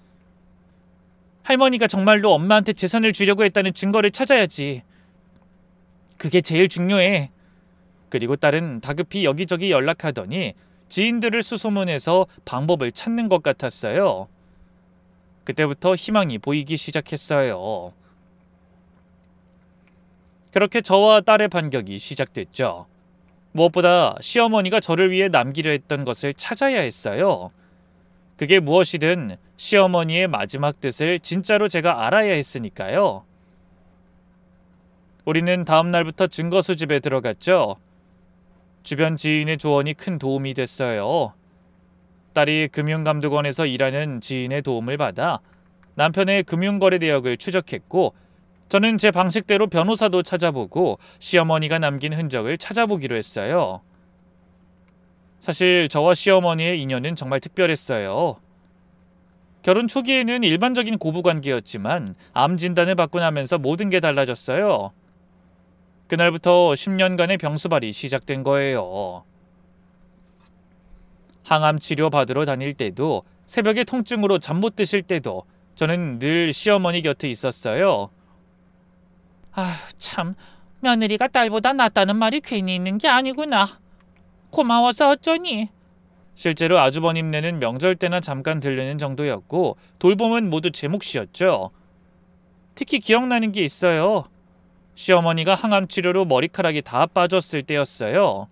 할머니가 정말로 엄마한테 재산을 주려고 했다는 증거를 찾아야지. 그게 제일 중요해. 그리고 딸은 다급히 여기저기 연락하더니 지인들을 수소문해서 방법을 찾는 것 같았어요. 그때부터 희망이 보이기 시작했어요. 그렇게 저와 딸의 반격이 시작됐죠. 무엇보다 시어머니가 저를 위해 남기려 했던 것을 찾아야 했어요. 그게 무엇이든 시어머니의 마지막 뜻을 진짜로 제가 알아야 했으니까요. 우리는 다음 날부터 증거 수집에 들어갔죠. 주변 지인의 조언이 큰 도움이 됐어요. 딸이 금융감독원에서 일하는 지인의 도움을 받아 남편의 금융거래 내역을 추적했고, 저는 제 방식대로 변호사도 찾아보고 시어머니가 남긴 흔적을 찾아보기로 했어요. 사실 저와 시어머니의 인연은 정말 특별했어요. 결혼 초기에는 일반적인 고부관계였지만 암 진단을 받고 나면서 모든 게 달라졌어요. 그날부터 10년간의 병수발이 시작된 거예요. 항암 치료 받으러 다닐 때도, 새벽에 통증으로 잠 못 드실 때도 저는 늘 시어머니 곁에 있었어요. 참, 며느리가 딸보다 낫다는 말이 괜히 있는 게 아니구나. 고마워서 어쩌니. 실제로 아주버님네는 명절 때나 잠깐 들르는 정도였고, 돌봄은 모두 제 몫이었죠. 특히 기억나는 게 있어요. 시어머니가 항암 치료로 머리카락이 다 빠졌을 때였어요.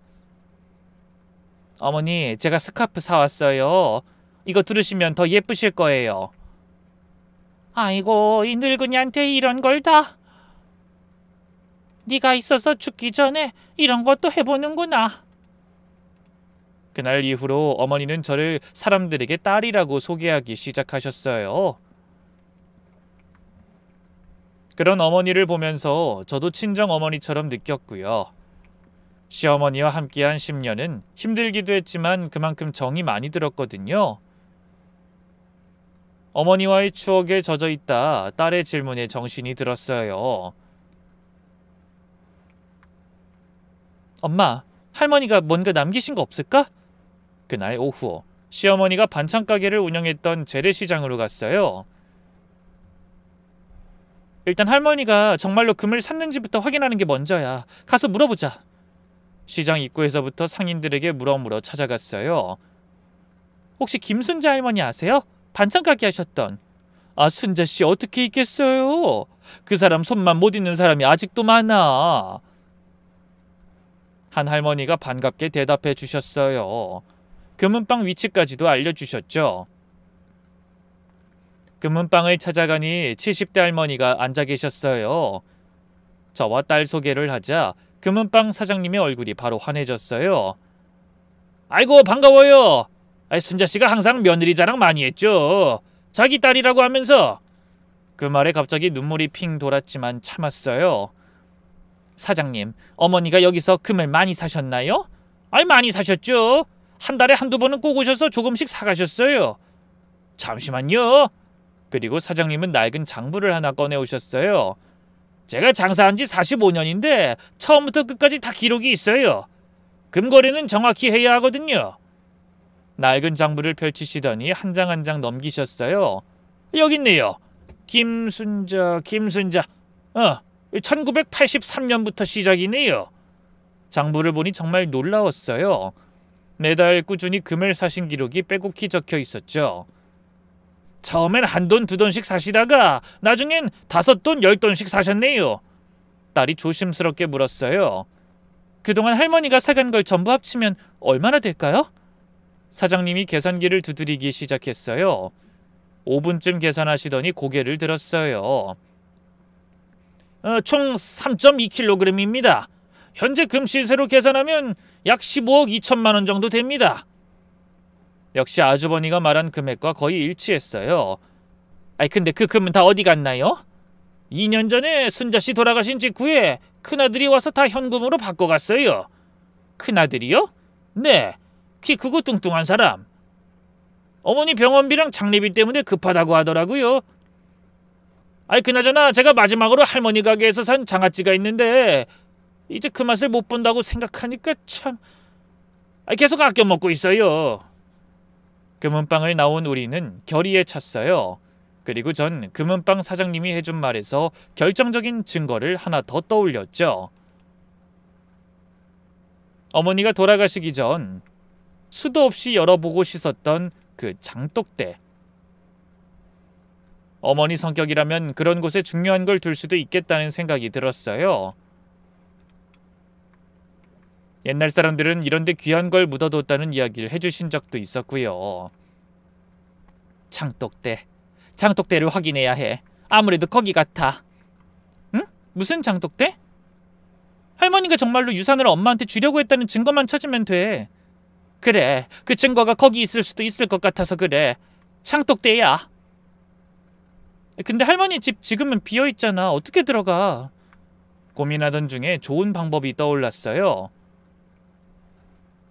어머니, 제가 스카프 사왔어요. 이거 두르시면 더 예쁘실 거예요. 아이고, 이 늙은이한테 이런 걸 다. 네가 있어서 죽기 전에 이런 것도 해보는구나. 그날 이후로 어머니는 저를 사람들에게 딸이라고 소개하기 시작하셨어요. 그런 어머니를 보면서 저도 친정 어머니처럼 느꼈고요. 시어머니와 함께한 10년은 힘들기도 했지만 그만큼 정이 많이 들었거든요. 어머니와의 추억에 젖어 있다 딸의 질문에 정신이 들었어요. 엄마, 할머니가 뭔가 남기신 거 없을까? 그날 오후, 시어머니가 반찬 가게를 운영했던 재래시장으로 갔어요. 일단 할머니가 정말로 금을 샀는지부터 확인하는 게 먼저야. 가서 물어보자. 시장 입구에서부터 상인들에게 물어물어 찾아갔어요. 혹시 김순자 할머니 아세요? 반찬 가게 하셨던. 순자씨 어떻게 있겠어요? 그 사람 손만 못 잇는 사람이 아직도 많아. 한 할머니가 반갑게 대답해 주셨어요. 금은방 위치까지도 알려주셨죠. 금은방을 찾아가니 70대 할머니가 앉아 계셨어요. 저와 딸 소개를 하자 금은방 사장님의 얼굴이 바로 환해졌어요. 아이고, 반가워요. 순자씨가 항상 며느리 자랑 많이 했죠. 자기 딸이라고 하면서. 그 말에 갑자기 눈물이 핑 돌았지만 참았어요. 사장님, 어머니가 여기서 금을 많이 사셨나요? 많이 사셨죠. 한 달에 한두 번은 꼭 오셔서 조금씩 사가셨어요. 잠시만요. 그리고 사장님은 낡은 장부를 하나 꺼내오셨어요. 제가 장사한 지 45년인데 처음부터 끝까지 다 기록이 있어요. 금거래는 정확히 해야 하거든요. 낡은 장부를 펼치시더니 한 장 한 장 넘기셨어요. 여기 있네요. 김순자. 1983년부터 시작이네요. 장부를 보니 정말 놀라웠어요. 매달 꾸준히 금을 사신 기록이 빼곡히 적혀 있었죠. 처음엔 한 돈, 두 돈씩 사시다가 나중엔 5돈, 10돈씩 사셨네요. 딸이 조심스럽게 물었어요. 그동안 할머니가 사간 걸 전부 합치면 얼마나 될까요? 사장님이 계산기를 두드리기 시작했어요. 5분쯤 계산하시더니 고개를 들었어요. 총 3.2kg입니다. 현재 금 시세로 계산하면 약 15억 2천만 원 정도 됩니다. 역시 아주버니가 말한 금액과 거의 일치했어요. 근데 그 금은 다 어디 갔나요? 2년 전에 순자씨 돌아가신 직후에 큰아들이 와서 다 현금으로 바꿔갔어요. 큰아들이요? 네, 키 크고 뚱뚱한 사람. 어머니 병원비랑 장례비 때문에 급하다고 하더라고요. 그나저나 제가 마지막으로 할머니 가게에서 산 장아찌가 있는데 이제 그 맛을 못 본다고 생각하니까 참 계속 아껴 먹고 있어요. 금은방을 나온 우리는 결의에 찼어요. 그리고 전 금은방 사장님이 해준 말에서 결정적인 증거를 하나 더 떠올렸죠. 어머니가 돌아가시기 전 수도 없이 열어보고 씻었던 그 장독대. 어머니 성격이라면 그런 곳에 중요한 걸 둘 수도 있겠다는 생각이 들었어요. 옛날 사람들은 이런데 귀한 걸 묻어뒀다는 이야기를 해주신 적도 있었고요. 장독대를 확인해야 해. 아무래도 거기 같아. 응? 무슨 장독대? 할머니가 정말로 유산을 엄마한테 주려고 했다는 증거만 찾으면 돼. 그래, 그 증거가 거기 있을 수도 있을 것 같아서 그래. 장독대야. 근데 할머니 집 지금은 비어있잖아. 어떻게 들어가? 고민하던 중에 좋은 방법이 떠올랐어요.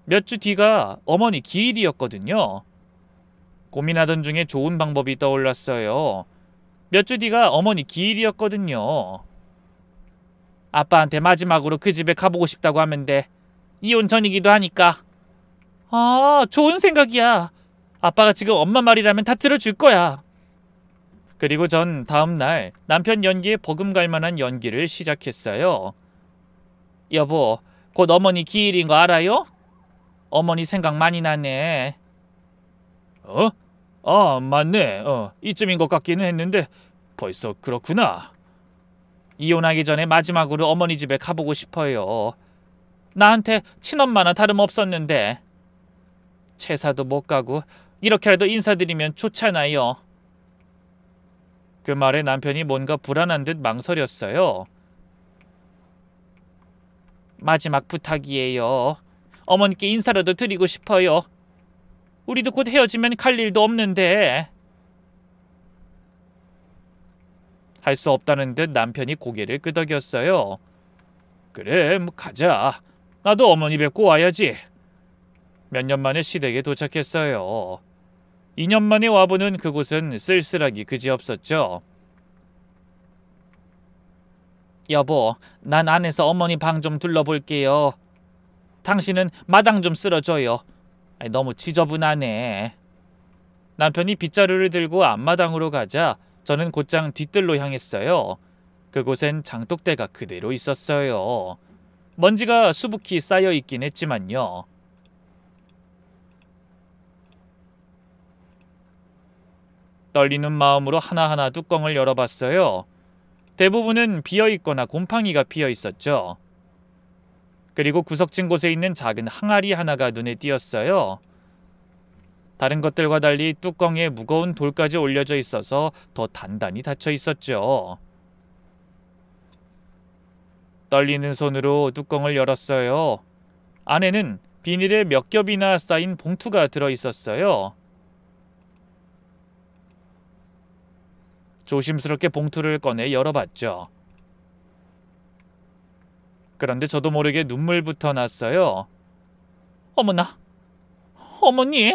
몇 주 뒤가 어머니 기일이었거든요. 고민하던 중에 좋은 방법이 떠올랐어요. 몇 주 뒤가 어머니 기일이었거든요. 아빠한테 마지막으로 그 집에 가보고 싶다고 하면 돼. 이혼 전이기도 하니까. 아, 좋은 생각이야. 아빠가 지금 엄마 말이라면 다 들어줄 거야. 그리고 전 다음 날 남편 연기에 버금갈 만한 연기를 시작했어요. 여보, 곧 어머니 기일인 거 알아요? 어머니 생각 많이 나네. 맞네. 이쯤인 것 같기는 했는데 벌써 그렇구나. 이혼하기 전에 마지막으로 어머니 집에 가보고 싶어요. 나한테 친엄마나 다름없었는데. 제사도 못 가고 이렇게라도 인사드리면 좋잖아요. 그 말에 남편이 뭔가 불안한 듯 망설였어요. 마지막 부탁이에요. 어머니께 인사라도 드리고 싶어요. 우리도 곧 헤어지면 갈 일도 없는데. 할 수 없다는 듯 남편이 고개를 끄덕였어요. 그래, 가자. 나도 어머니 뵙고 와야지. 몇 년 만에 시댁에 도착했어요. 2년 만에 와보는 그곳은 쓸쓸하기 그지없었죠. 여보, 난 안에서 어머니 방 좀 둘러볼게요. 당신은 마당 좀 쓸어줘요. 너무 지저분하네. 남편이 빗자루를 들고 앞마당으로 가자 저는 곧장 뒷뜰로 향했어요. 그곳엔 장독대가 그대로 있었어요. 먼지가 수북히 쌓여있긴 했지만요. 떨리는 마음으로 하나하나 뚜껑을 열어봤어요. 대부분은 비어있거나 곰팡이가 피어있었죠. 그리고 구석진 곳에 있는 작은 항아리 하나가 눈에 띄었어요. 다른 것들과 달리 뚜껑에 무거운 돌까지 올려져 있어서 더 단단히 닫혀 있었죠. 떨리는 손으로 뚜껑을 열었어요. 안에는 비닐에 몇 겹이나 쌓인 봉투가 들어있었어요. 조심스럽게 봉투를 꺼내 열어봤죠. 그런데 저도 모르게 눈물부터 났어요. 어머나, 어머니.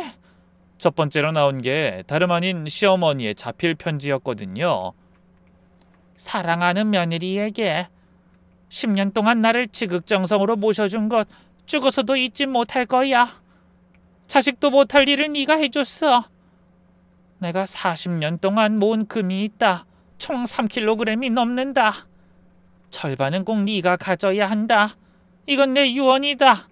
첫 번째로 나온 게 다름 아닌 시어머니의 자필 편지였거든요. 사랑하는 며느리에게 10년 동안 나를 지극정성으로 모셔준 것 죽어서도 잊지 못할 거야. 자식도 못할 일을 네가 해줬어. 내가 40년 동안 모은 금이 있다. 총 3kg이 넘는다. 절반은 꼭 네가 가져야 한다. 이건 내 유언이다.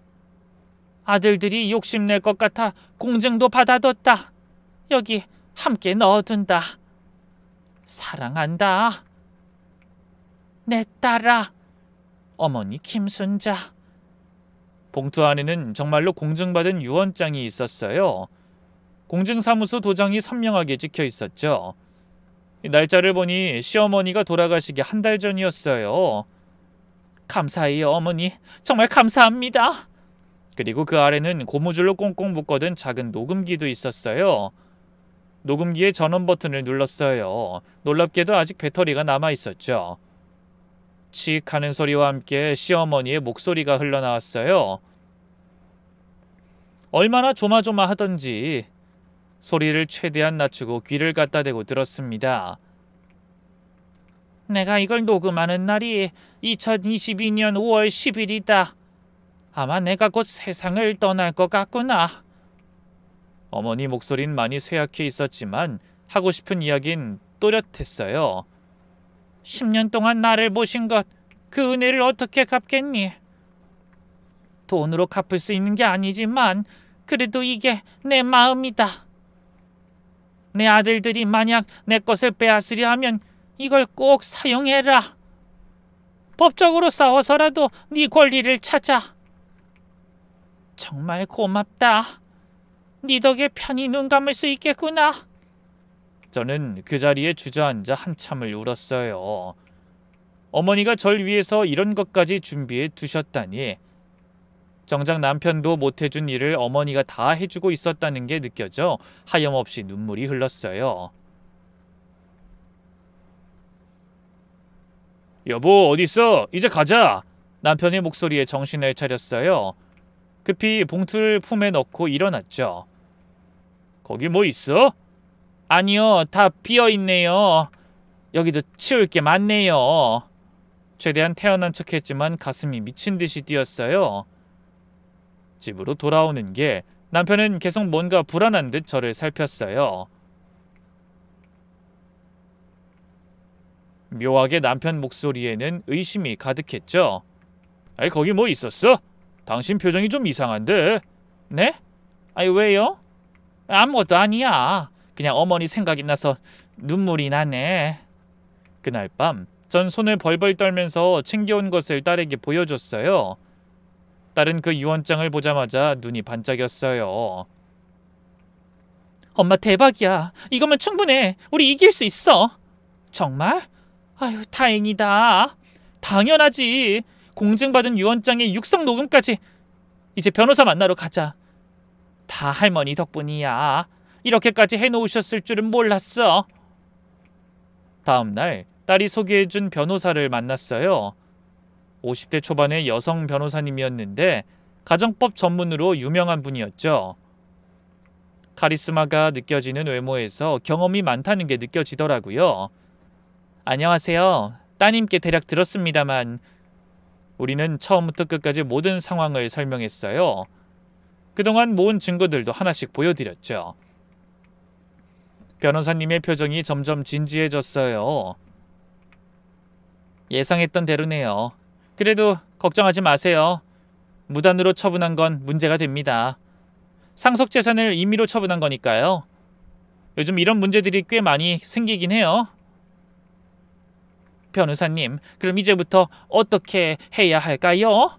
아들들이 욕심낼 것 같아 공증도 받아뒀다. 여기 함께 넣어둔다. 사랑한다. 내 딸아. 어머니 김순자. 봉투 안에는 정말로 공증받은 유언장이 있었어요. 공증사무소 도장이 선명하게 찍혀 있었죠. 날짜를 보니 시어머니가 돌아가시기 한 달 전이었어요. 감사해요, 어머니. 정말 감사합니다. 그리고 그 아래는 고무줄로 꽁꽁 묶어둔 작은 녹음기도 있었어요. 녹음기의 전원 버튼을 눌렀어요. 놀랍게도 아직 배터리가 남아있었죠. 칙 하는 소리와 함께 시어머니의 목소리가 흘러나왔어요. 얼마나 조마조마하던지 소리를 최대한 낮추고 귀를 갖다 대고 들었습니다. 내가 이걸 녹음하는 날이 2022년 5월 10일이다. 아마 내가 곧 세상을 떠날 것 같구나. 어머니 목소린 많이 쇠약해 있었지만 하고 싶은 이야긴 또렷했어요. 10년 동안 나를 모신 것, 그 은혜를 어떻게 갚겠니? 돈으로 갚을 수 있는 게 아니지만 그래도 이게 내 마음이다. 내 아들들이 만약 내 것을 빼앗으려 하면 이걸 꼭 사용해라. 법적으로 싸워서라도 네 권리를 찾아. 정말 고맙다. 네 덕에 편히 눈 감을 수 있겠구나. 저는 그 자리에 주저앉아 한참을 울었어요. 어머니가 절 위해서 이런 것까지 준비해 두셨다니. 정작 남편도 못해준 일을 어머니가 다 해주고 있었다는 게 느껴져 하염없이 눈물이 흘렀어요. 여보, 어딨어? 이제 가자. 남편의 목소리에 정신을 차렸어요. 급히 봉투를 품에 넣고 일어났죠. 거기 뭐 있어? 아니요, 다 비어있네요. 여기도 치울 게 많네요. 최대한 태어난 척했지만 가슴이 미친 듯이 뛰었어요. 집으로 돌아오는 게 남편은 계속 뭔가 불안한 듯 저를 살폈어요. 묘하게 남편 목소리에는 의심이 가득했죠. 아이, 거기 뭐 있었어? 당신 표정이 좀 이상한데. 네? 아이, 왜요? 아무것도 아니야. 그냥 어머니 생각이 나서 눈물이 나네. 그날 밤 전 손을 벌벌 떨면서 챙겨온 것을 딸에게 보여줬어요. 딸은 그 유언장을 보자마자 눈이 반짝였어요. 엄마 대박이야. 이거면 충분해. 우리 이길 수 있어. 정말? 아유, 다행이다. 당연하지. 공증받은 유언장의 육성 녹음까지. 이제 변호사 만나러 가자. 다 할머니 덕분이야. 이렇게까지 해놓으셨을 줄은 몰랐어. 다음 날 딸이 소개해준 변호사를 만났어요. 50대 초반의 여성 변호사님이었는데 가정법 전문으로 유명한 분이었죠. 카리스마가 느껴지는 외모에서 경험이 많다는 게 느껴지더라고요. 안녕하세요. 따님께 대략 들었습니다만. 우리는 처음부터 끝까지 모든 상황을 설명했어요. 그동안 모은 증거들도 하나씩 보여드렸죠. 변호사님의 표정이 점점 진지해졌어요. 예상했던 대로네요. 그래도 걱정하지 마세요. 무단으로 처분한 건 문제가 됩니다. 상속 재산을 임의로 처분한 거니까요. 요즘 이런 문제들이 꽤 많이 생기긴 해요. 변호사님, 그럼 이제부터 어떻게 해야 할까요?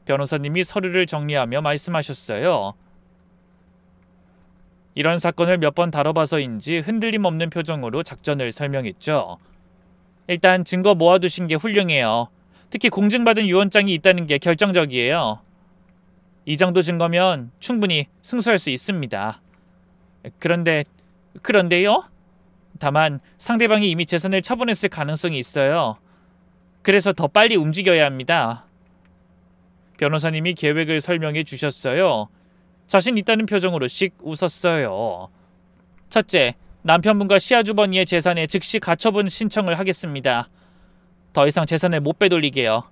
변호사님이 서류를 정리하며 말씀하셨어요. 이런 사건을 몇 번 다뤄봐서인지 흔들림 없는 표정으로 작전을 설명했죠. 일단 증거 모아두신 게 훌륭해요. 특히 공증받은 유언장이 있다는 게 결정적이에요. 이 정도 증거면 충분히 승소할 수 있습니다. 그런데요? 다만 상대방이 이미 재산을 처분했을 가능성이 있어요. 그래서 더 빨리 움직여야 합니다. 변호사님이 계획을 설명해 주셨어요. 자신 있다는 표정으로 씩 웃었어요. 첫째, 남편분과 시아주버니의 재산에 즉시 가처분 신청을 하겠습니다. 더 이상 재산을 못 빼돌리게요.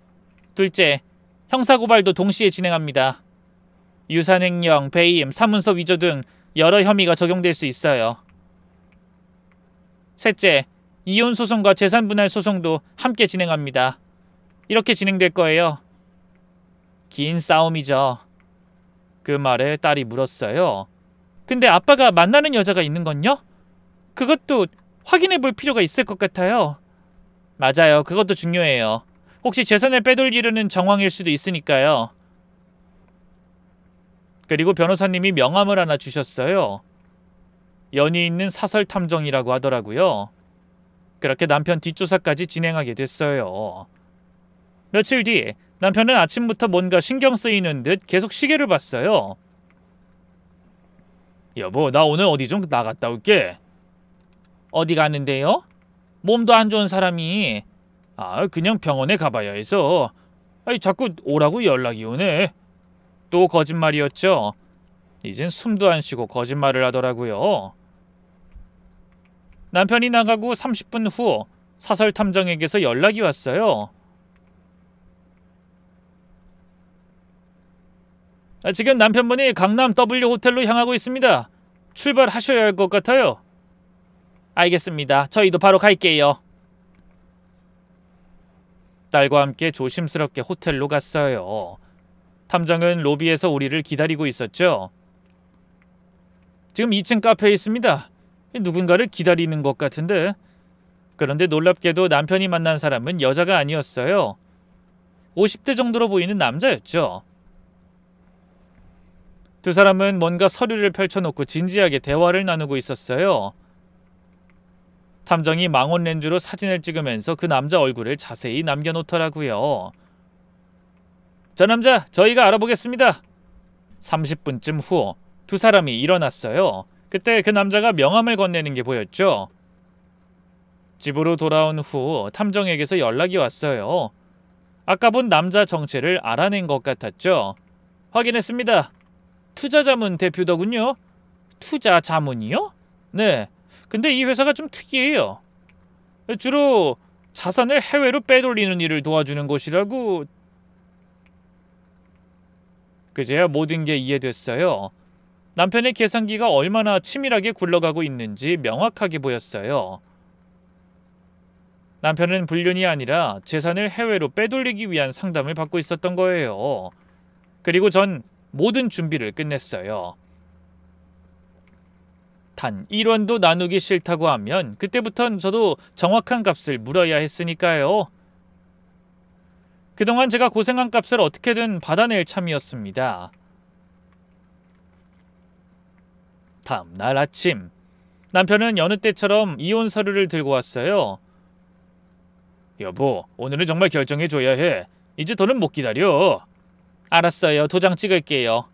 둘째, 형사고발도 동시에 진행합니다. 유산횡령, 배임, 사문서 위조 등 여러 혐의가 적용될 수 있어요. 셋째, 이혼 소송과 재산 분할 소송도 함께 진행합니다. 이렇게 진행될 거예요. 긴 싸움이죠. 그 말에 딸이 물었어요. 근데 아빠가 만나는 여자가 있는 건요? 그것도 확인해 볼 필요가 있을 것 같아요. 맞아요. 그것도 중요해요. 혹시 재산을 빼돌리려는 정황일 수도 있으니까요. 그리고 변호사님이 명함을 하나 주셨어요. 연이 있는 사설 탐정이라고 하더라고요. 그렇게 남편 뒷조사까지 진행하게 됐어요. 며칠 뒤 남편은 아침부터 뭔가 신경 쓰이는 듯 계속 시계를 봤어요. 여보, 나 오늘 어디 좀 나갔다 올게. 어디 가는데요? 몸도 안 좋은 사람이. 그냥 병원에 가봐야 해서. 자꾸 오라고 연락이 오네. 또 거짓말이었죠. 이젠 숨도 안 쉬고 거짓말을 하더라고요. 남편이 나가고 30분 후 사설 탐정에게서 연락이 왔어요. 지금 남편분이 강남 W 호텔로 향하고 있습니다. 출발하셔야 할 것 같아요. 알겠습니다. 저희도 바로 갈게요. 딸과 함께 조심스럽게 호텔로 갔어요. 탐정은 로비에서 우리를 기다리고 있었죠. 지금 2층 카페에 있습니다. 누군가를 기다리는 것 같은데. 그런데 놀랍게도 남편이 만난 사람은 여자가 아니었어요. 50대 정도로 보이는 남자였죠. 두 사람은 뭔가 서류를 펼쳐놓고 진지하게 대화를 나누고 있었어요. 탐정이 망원 렌즈로 사진을 찍으면서 그 남자 얼굴을 자세히 남겨놓더라고요. 저 남자 저희가 알아보겠습니다. 30분쯤 후 두 사람이 일어났어요. 그때 그 남자가 명함을 건네는 게 보였죠. 집으로 돌아온 후 탐정에게서 연락이 왔어요. 아까 본 남자 정체를 알아낸 것 같았죠. 확인했습니다. 투자자문 대표더군요. 투자자문이요? 네. 근데 이 회사가 좀 특이해요. 주로 자산을 해외로 빼돌리는 일을 도와주는 곳이라고. 그제야 모든 게 이해됐어요. 남편의 계산기가 얼마나 치밀하게 굴러가고 있는지 명확하게 보였어요. 남편은 불륜이 아니라 재산을 해외로 빼돌리기 위한 상담을 받고 있었던 거예요. 그리고 전 모든 준비를 끝냈어요. 단 1원도 나누기 싫다고 하면 그때부턴 저도 정확한 값을 물어야 했으니까요. 그동안 제가 고생한 값을 어떻게든 받아낼 참이었습니다. 다음 날 아침, 남편은 여느 때처럼 이혼 서류를 들고 왔어요. 여보, 오늘은 정말 결정해줘야 해. 이제 더는 못 기다려. 알았어요. 도장 찍을게요.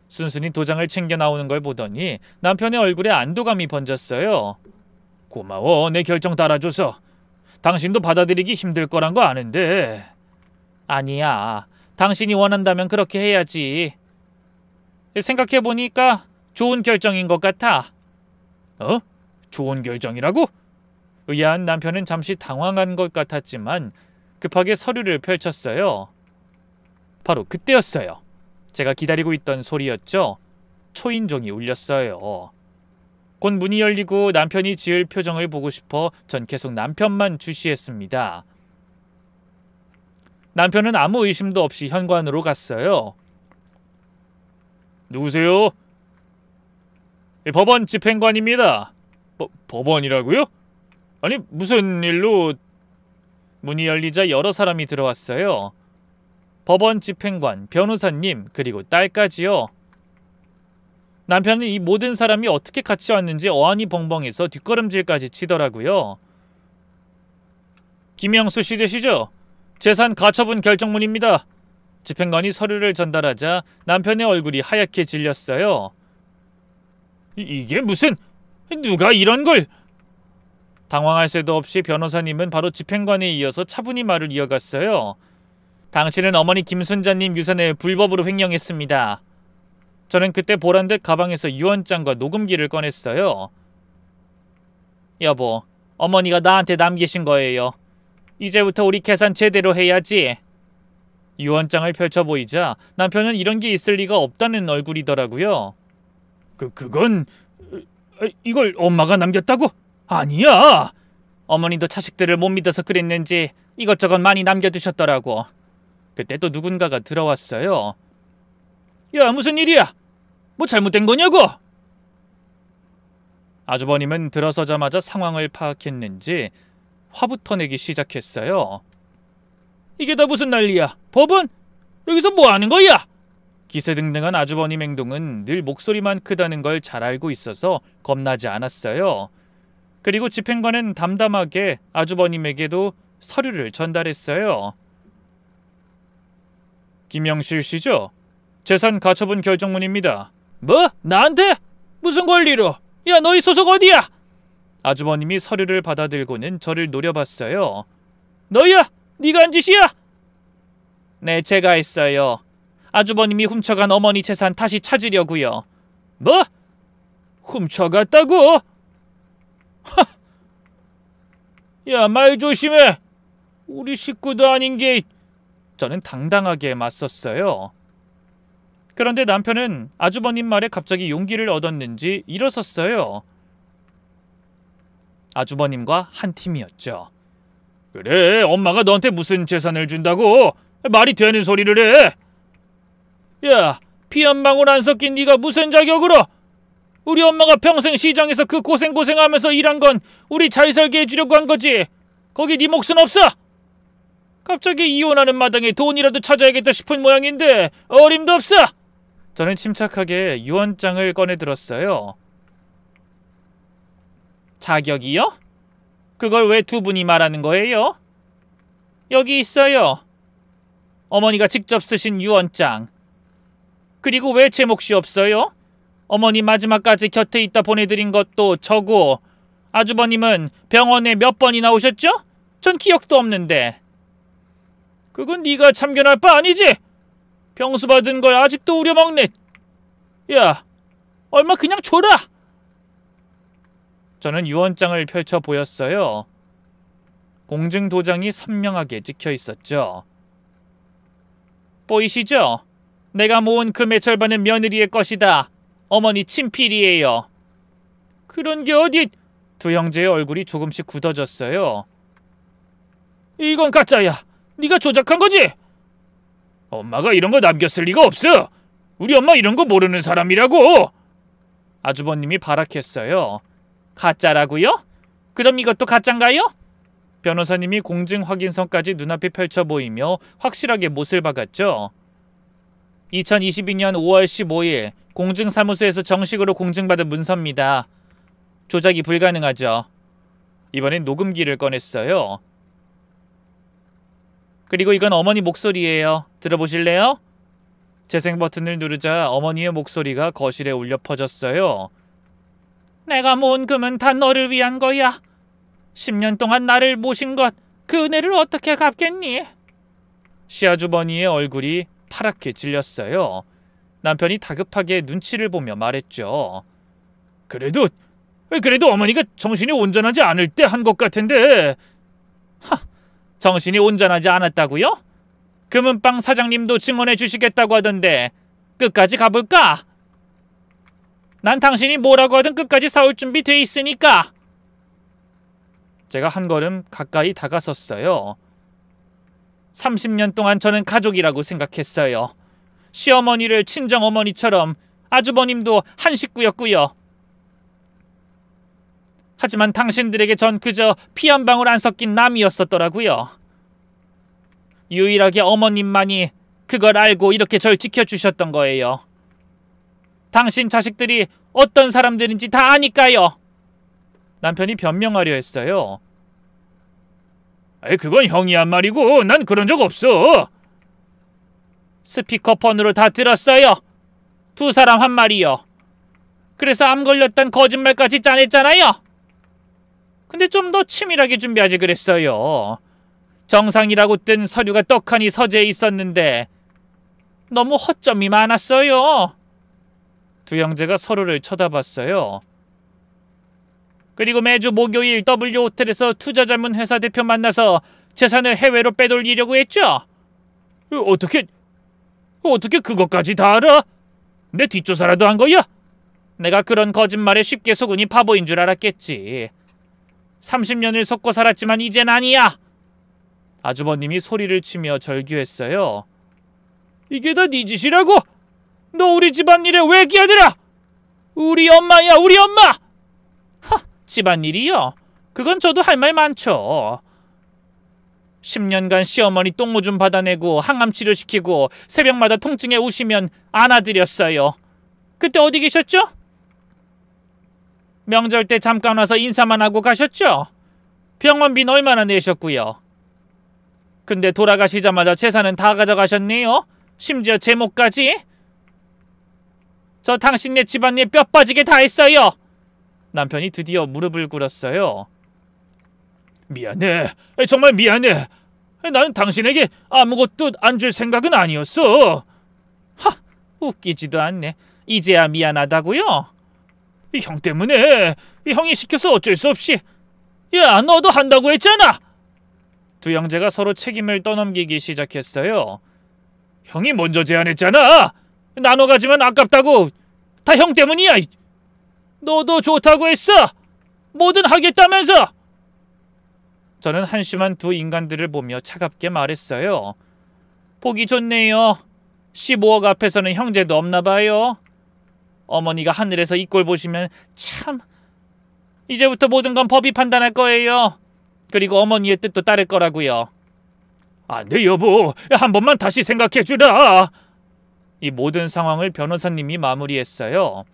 순순히 도장을 챙겨 나오는 걸 보더니 남편의 얼굴에 안도감이 번졌어요. 고마워. 내 결정 따라줘서. 당신도 받아들이기 힘들 거란 거 아는데. 아니야. 당신이 원한다면 그렇게 해야지. 생각해보니까 좋은 결정인 것 같아. 어? 좋은 결정이라고? 의아한 남편은 잠시 당황한 것 같았지만 급하게 서류를 펼쳤어요. 바로 그때였어요. 제가 기다리고 있던 소리였죠. 초인종이 울렸어요. 곧 문이 열리고 남편이 지을 표정을 보고 싶어 전 계속 남편만 주시했습니다. 남편은 아무 의심도 없이 현관으로 갔어요. 누구세요? 법원 집행관입니다. 법원이라고요? 아니 무슨 일로? 문이 열리자 여러 사람이 들어왔어요. 법원 집행관, 변호사님, 그리고 딸까지요. 남편은 이 모든 사람이 어떻게 같이 왔는지 어안이 벙벙해서 뒷걸음질까지 치더라고요. 김영수 씨 되시죠? 재산 가처분 결정문입니다. 집행관이 서류를 전달하자 남편의 얼굴이 하얗게 질렸어요. 이게 무슨... 누가 이런 걸... 당황할 새도 없이 변호사님은 바로 집행관에 이어서 차분히 말을 이어갔어요. 당신은 어머니 김순자님 유산을 불법으로 횡령했습니다. 저는 그때 보란듯 가방에서 유언장과 녹음기를 꺼냈어요. 여보, 어머니가 나한테 남기신 거예요. 이제부터 우리 계산 제대로 해야지. 유언장을 펼쳐 보이자 남편은 이런 게 있을 리가 없다는 얼굴이더라고요. 그건... 이걸 엄마가 남겼다고? 아니야! 어머니도 자식들을 못 믿어서 그랬는지 이것저것 많이 남겨두셨더라고. 그때 또 누군가가 들어왔어요. 야, 무슨 일이야? 뭐 잘못된 거냐고? 아주버님은 들어서자마자 상황을 파악했는지 화부터 내기 시작했어요. 이게 다 무슨 난리야? 법원? 여기서 뭐 하는 거야? 기세등등한 아주버님 행동은 늘 목소리만 크다는 걸 잘 알고 있어서 겁나지 않았어요. 그리고 집행관은 담담하게 아주버님에게도 서류를 전달했어요. 김영실 씨죠? 재산 가처분 결정문입니다. 뭐? 나한테? 무슨 권리로? 야, 너희 소속 어디야? 아주버님이 서류를 받아들고는 저를 노려봤어요. 너야? 네가 한 짓이야? 네, 제가 했어요. 아주버님이 훔쳐간 어머니 재산 다시 찾으려고요. 뭐? 훔쳐갔다고? 하! 야, 말 조심해. 우리 식구도 아닌 게... 저는 당당하게 맞섰어요. 그런데 남편은 아주버님 말에 갑자기 용기를 얻었는지 일어섰어요. 아주버님과 한 팀이었죠. 그래, 엄마가 너한테 무슨 재산을 준다고? 말이 되는 소리를 해. 야, 피 한 방울 안 섞인 네가 무슨 자격으로? 우리 엄마가 평생 시장에서 그 고생하면서 일한 건 우리 잘 살게 해주려고 한 거지. 거기 네 몫은 없어. 갑자기 이혼하는 마당에 돈이라도 찾아야겠다 싶은 모양인데 어림도 없어. 저는 침착하게 유언장을 꺼내 들었어요. 자격이요? 그걸 왜 두 분이 말하는 거예요? 여기 있어요. 어머니가 직접 쓰신 유언장. 그리고 왜 제 몫이 없어요? 어머니 마지막까지 곁에 있다 보내드린 것도 저고, 아주버님은 병원에 몇 번이나 오셨죠? 전 기억도 없는데. 그건 네가 참견할 바 아니지? 병수 받은 걸 아직도 우려먹네. 야, 얼마 그냥 줘라. 저는 유언장을 펼쳐 보였어요. 공증 도장이 선명하게 찍혀 있었죠. 보이시죠? 내가 모은 금의 절반은 며느리의 것이다. 어머니 친필이에요. 그런 게 어디? 두 형제의 얼굴이 조금씩 굳어졌어요. 이건 가짜야. 네가 조작한 거지? 엄마가 이런 거 남겼을 리가 없어. 우리 엄마 이런 거 모르는 사람이라고. 아주버님이 발악했어요. 가짜라고요? 그럼 이것도 가짠가요? 변호사님이 공증 확인서까지 눈앞에 펼쳐 보이며 확실하게 못을 박았죠. 2022년 5월 15일 공증사무소에서 정식으로 공증받은 문서입니다. 조작이 불가능하죠. 이번엔 녹음기를 꺼냈어요. 그리고 이건 어머니 목소리예요. 들어보실래요? 재생 버튼을 누르자 어머니의 목소리가 거실에 울려 퍼졌어요. 내가 모은 금은 다 너를 위한 거야. 10년 동안 나를 모신 것, 그 은혜를 어떻게 갚겠니? 시아주버니의 얼굴이 파랗게 질렸어요. 남편이 다급하게 눈치를 보며 말했죠. 그래도 어머니가 정신이 온전하지 않을 때 한 것 같은데. 정신이 온전하지 않았다고요? 금은방 사장님도 증언해 주시겠다고 하던데 끝까지 가볼까? 난 당신이 뭐라고 하든 끝까지 싸울 준비 돼 있으니까. 제가 한 걸음 가까이 다가섰어요. 30년 동안 저는 가족이라고 생각했어요. 시어머니를 친정어머니처럼, 아주버님도 한 식구였고요. 하지만 당신들에게 전 그저 피 한 방울 안 섞인 남이었었더라고요. 유일하게 어머님만이 그걸 알고 이렇게 절 지켜주셨던 거예요. 당신 자식들이 어떤 사람들인지 다 아니까요. 남편이 변명하려 했어요. 그건 형이 한 말이고 난 그런 적 없어. 스피커폰으로 다 들었어요. 두 사람 한 말이요. 그래서 암 걸렸단 거짓말까지 짜냈잖아요. 근데 좀 더 치밀하게 준비하지 그랬어요. 정상이라고 뜬 서류가 떡하니 서재에 있었는데 너무 허점이 많았어요. 두 형제가 서로를 쳐다봤어요. 그리고 매주 목요일 W호텔에서 투자자문회사 대표 만나서 재산을 해외로 빼돌리려고 했죠. 어떻게 그것까지 다 알아? 내 뒷조사라도 한 거야? 내가 그런 거짓말에 쉽게 속으니 바보인 줄 알았겠지. 30년을 속고 살았지만 이젠 아니야. 아주버님이 소리를 치며 절규했어요. 이게 다 네 짓이라고? 너 우리 집안일에 왜 끼어들어? 우리 엄마야, 우리 엄마! 집안일이요? 그건 저도 할 말 많죠. 10년간 시어머니 똥오줌 받아내고 항암 치료시키고 새벽마다 통증에 우시면 안아드렸어요. 그때 어디 계셨죠? 명절 때 잠깐 와서 인사만 하고 가셨죠? 병원비는 얼마나 내셨고요? 근데 돌아가시자마자 재산은 다 가져가셨네요? 심지어 제목까지? 저 당신네 집안일 뼈 빠지게 다 했어요. 남편이 드디어 무릎을 꿇었어요. 미안해. 정말 미안해. 나는 당신에게 아무것도 안 줄 생각은 아니었어. 웃기지도 않네. 이제야 미안하다고요? 형 때문에. 형이 시켜서 어쩔 수 없이. 야, 너도 한다고 했잖아. 두 형제가 서로 책임을 떠넘기기 시작했어요. 형이 먼저 제안했잖아. 나눠 가지면 아깝다고. 다 형 때문이야. 너도 좋다고 했어. 뭐든 하겠다면서. 저는 한심한 두 인간들을 보며 차갑게 말했어요. 보기 좋네요. 15억 앞에서는 형제도 없나 봐요. 어머니가 하늘에서 이 꼴 보시면 참. 이제부터 모든 건 법이 판단할 거예요. 그리고 어머니의 뜻도 따를 거라고요. 안 돼, 여보. 한 번만 다시 생각해주라. 이 모든 상황을 변호사님이 마무리했어요.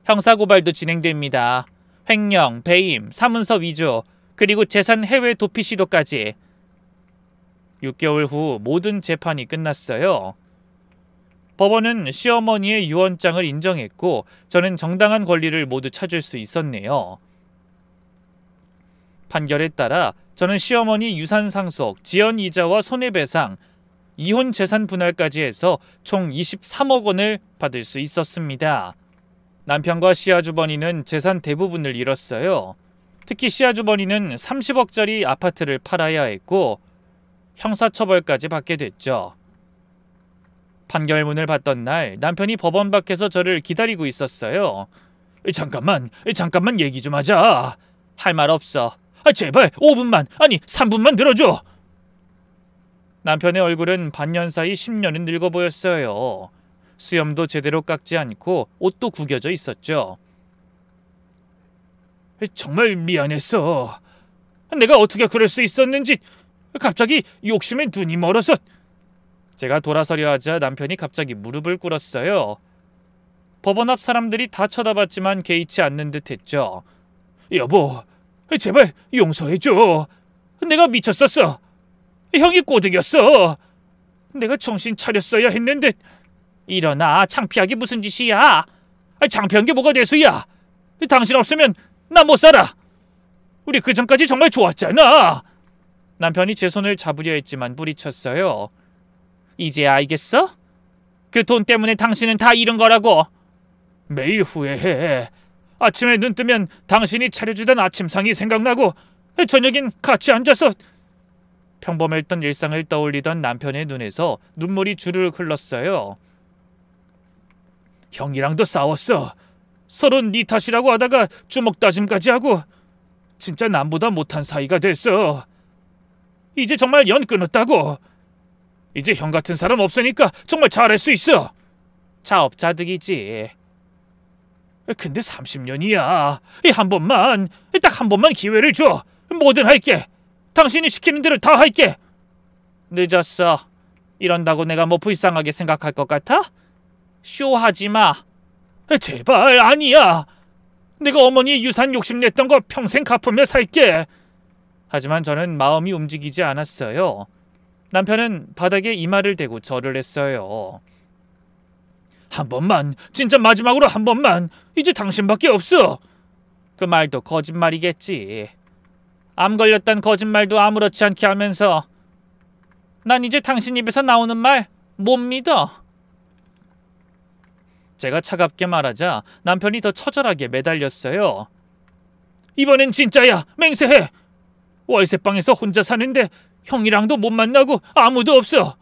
형사고발도 진행됩니다. 횡령, 배임, 사문서 위조, 그리고 재산 해외 도피 시도까지. 6개월 후 모든 재판이 끝났어요. 법원은 시어머니의 유언장을 인정했고 저는 정당한 권리를 모두 찾을 수 있었네요. 판결에 따라 저는 시어머니 유산 상속, 지연 이자와 손해배상, 이혼 재산 분할까지 해서 총 23억 원을 받을 수 있었습니다. 남편과 시아주버니는 재산 대부분을 잃었어요. 특히 시아주버니는 30억짜리 아파트를 팔아야 했고 형사처벌까지 받게 됐죠. 판결문을 받던 날 남편이 법원 밖에서 저를 기다리고 있었어요. 잠깐만 얘기 좀 하자. 할 말 없어. 제발 5분만, 아니 3분만 들어줘. 남편의 얼굴은 반년 사이 10년은 늙어 보였어요. 수염도 제대로 깎지 않고 옷도 구겨져 있었죠. 정말 미안했어. 내가 어떻게 그럴 수 있었는지. 갑자기 욕심에 눈이 멀어서. 제가 돌아서려 하자 남편이 갑자기 무릎을 꿇었어요. 법원 앞 사람들이 다 쳐다봤지만 개의치 않는 듯 했죠. 여보, 제발 용서해줘. 내가 미쳤었어. 형이 꼬드겼어. 내가 정신 차렸어야 했는데. 일어나. 창피하게 무슨 짓이야. 창피한 게 뭐가 대수야. 당신 없으면 나 못 살아. 우리 그전까지 정말 좋았잖아. 남편이 제 손을 잡으려 했지만 부리쳤어요. 이제 알겠어? 그 돈 때문에 당신은 다 잃은 거라고. 매일 후회해. 아침에 눈 뜨면 당신이 차려주던 아침상이 생각나고 저녁엔 같이 앉아서. 평범했던 일상을 떠올리던 남편의 눈에서 눈물이 주르륵 흘렀어요. 형이랑도 싸웠어. 서로 네 탓이라고 하다가 주먹 다짐까지 하고. 진짜 남보다 못한 사이가 됐어. 이제 정말 연 끊었다고. 이제 형 같은 사람 없으니까 정말 잘할 수 있어. 자업자득이지. 근데 30년이야. 한 번만, 딱 한 번만 기회를 줘. 뭐든 할게. 당신이 시키는 대로 다 할게. 늦었어. 이런다고 내가 뭐 불쌍하게 생각할 것 같아? 쇼하지 마. 제발 아니야. 내가 어머니 유산 욕심냈던 거 평생 갚으며 살게. 하지만 저는 마음이 움직이지 않았어요. 남편은 바닥에 이마를 대고 절을 했어요. 한 번만, 진짜 마지막으로 한 번만. 이제 당신밖에 없어. 그 말도 거짓말이겠지. 암 걸렸단 거짓말도 아무렇지 않게 하면서. 난 이제 당신 입에서 나오는 말 못 믿어. 제가 차갑게 말하자 남편이 더 처절하게 매달렸어요. 이번엔 진짜야. 맹세해. 월세방에서 혼자 사는데 형이랑도 못 만나고 아무도 없어.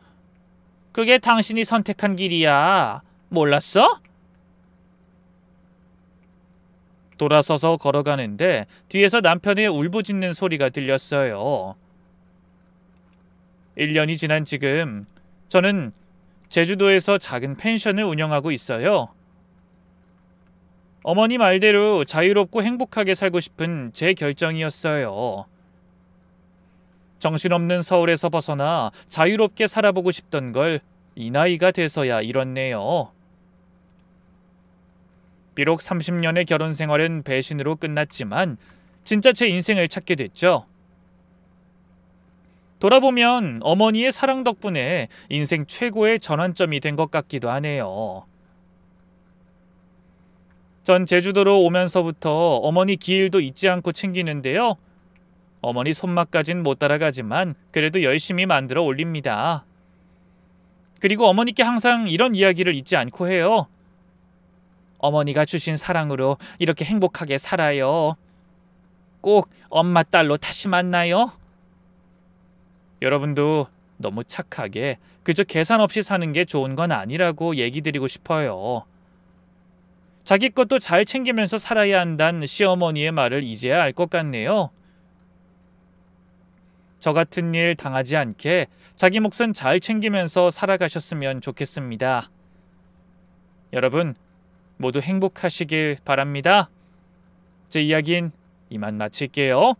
그게 당신이 선택한 길이야. 몰랐어? 돌아서서 걸어가는데 뒤에서 남편의 울부짖는 소리가 들렸어요. 1년이 지난 지금 저는 제주도에서 작은 펜션을 운영하고 있어요. 어머니 말대로 자유롭고 행복하게 살고 싶은 제 결정이었어요. 정신없는 서울에서 벗어나 자유롭게 살아보고 싶던 걸 이 나이가 돼서야 이뤘네요. 비록 30년의 결혼 생활은 배신으로 끝났지만 진짜 제 인생을 찾게 됐죠. 돌아보면 어머니의 사랑 덕분에 인생 최고의 전환점이 된 것 같기도 하네요. 전 제주도로 오면서부터 어머니 기일도 잊지 않고 챙기는데요. 어머니 손맛까진 못 따라가지만 그래도 열심히 만들어 올립니다. 그리고 어머니께 항상 이런 이야기를 잊지 않고 해요. 어머니가 주신 사랑으로 이렇게 행복하게 살아요. 꼭 엄마 딸로 다시 만나요. 여러분도 너무 착하게 그저 계산 없이 사는 게 좋은 건 아니라고 얘기 드리고 싶어요. 자기 것도 잘 챙기면서 살아야 한다는 시어머니의 말을 이제야 알 것 같네요. 저 같은 일 당하지 않게 자기 몫은 잘 챙기면서 살아가셨으면 좋겠습니다. 여러분 모두 행복하시길 바랍니다. 제 이야기는 이만 마칠게요.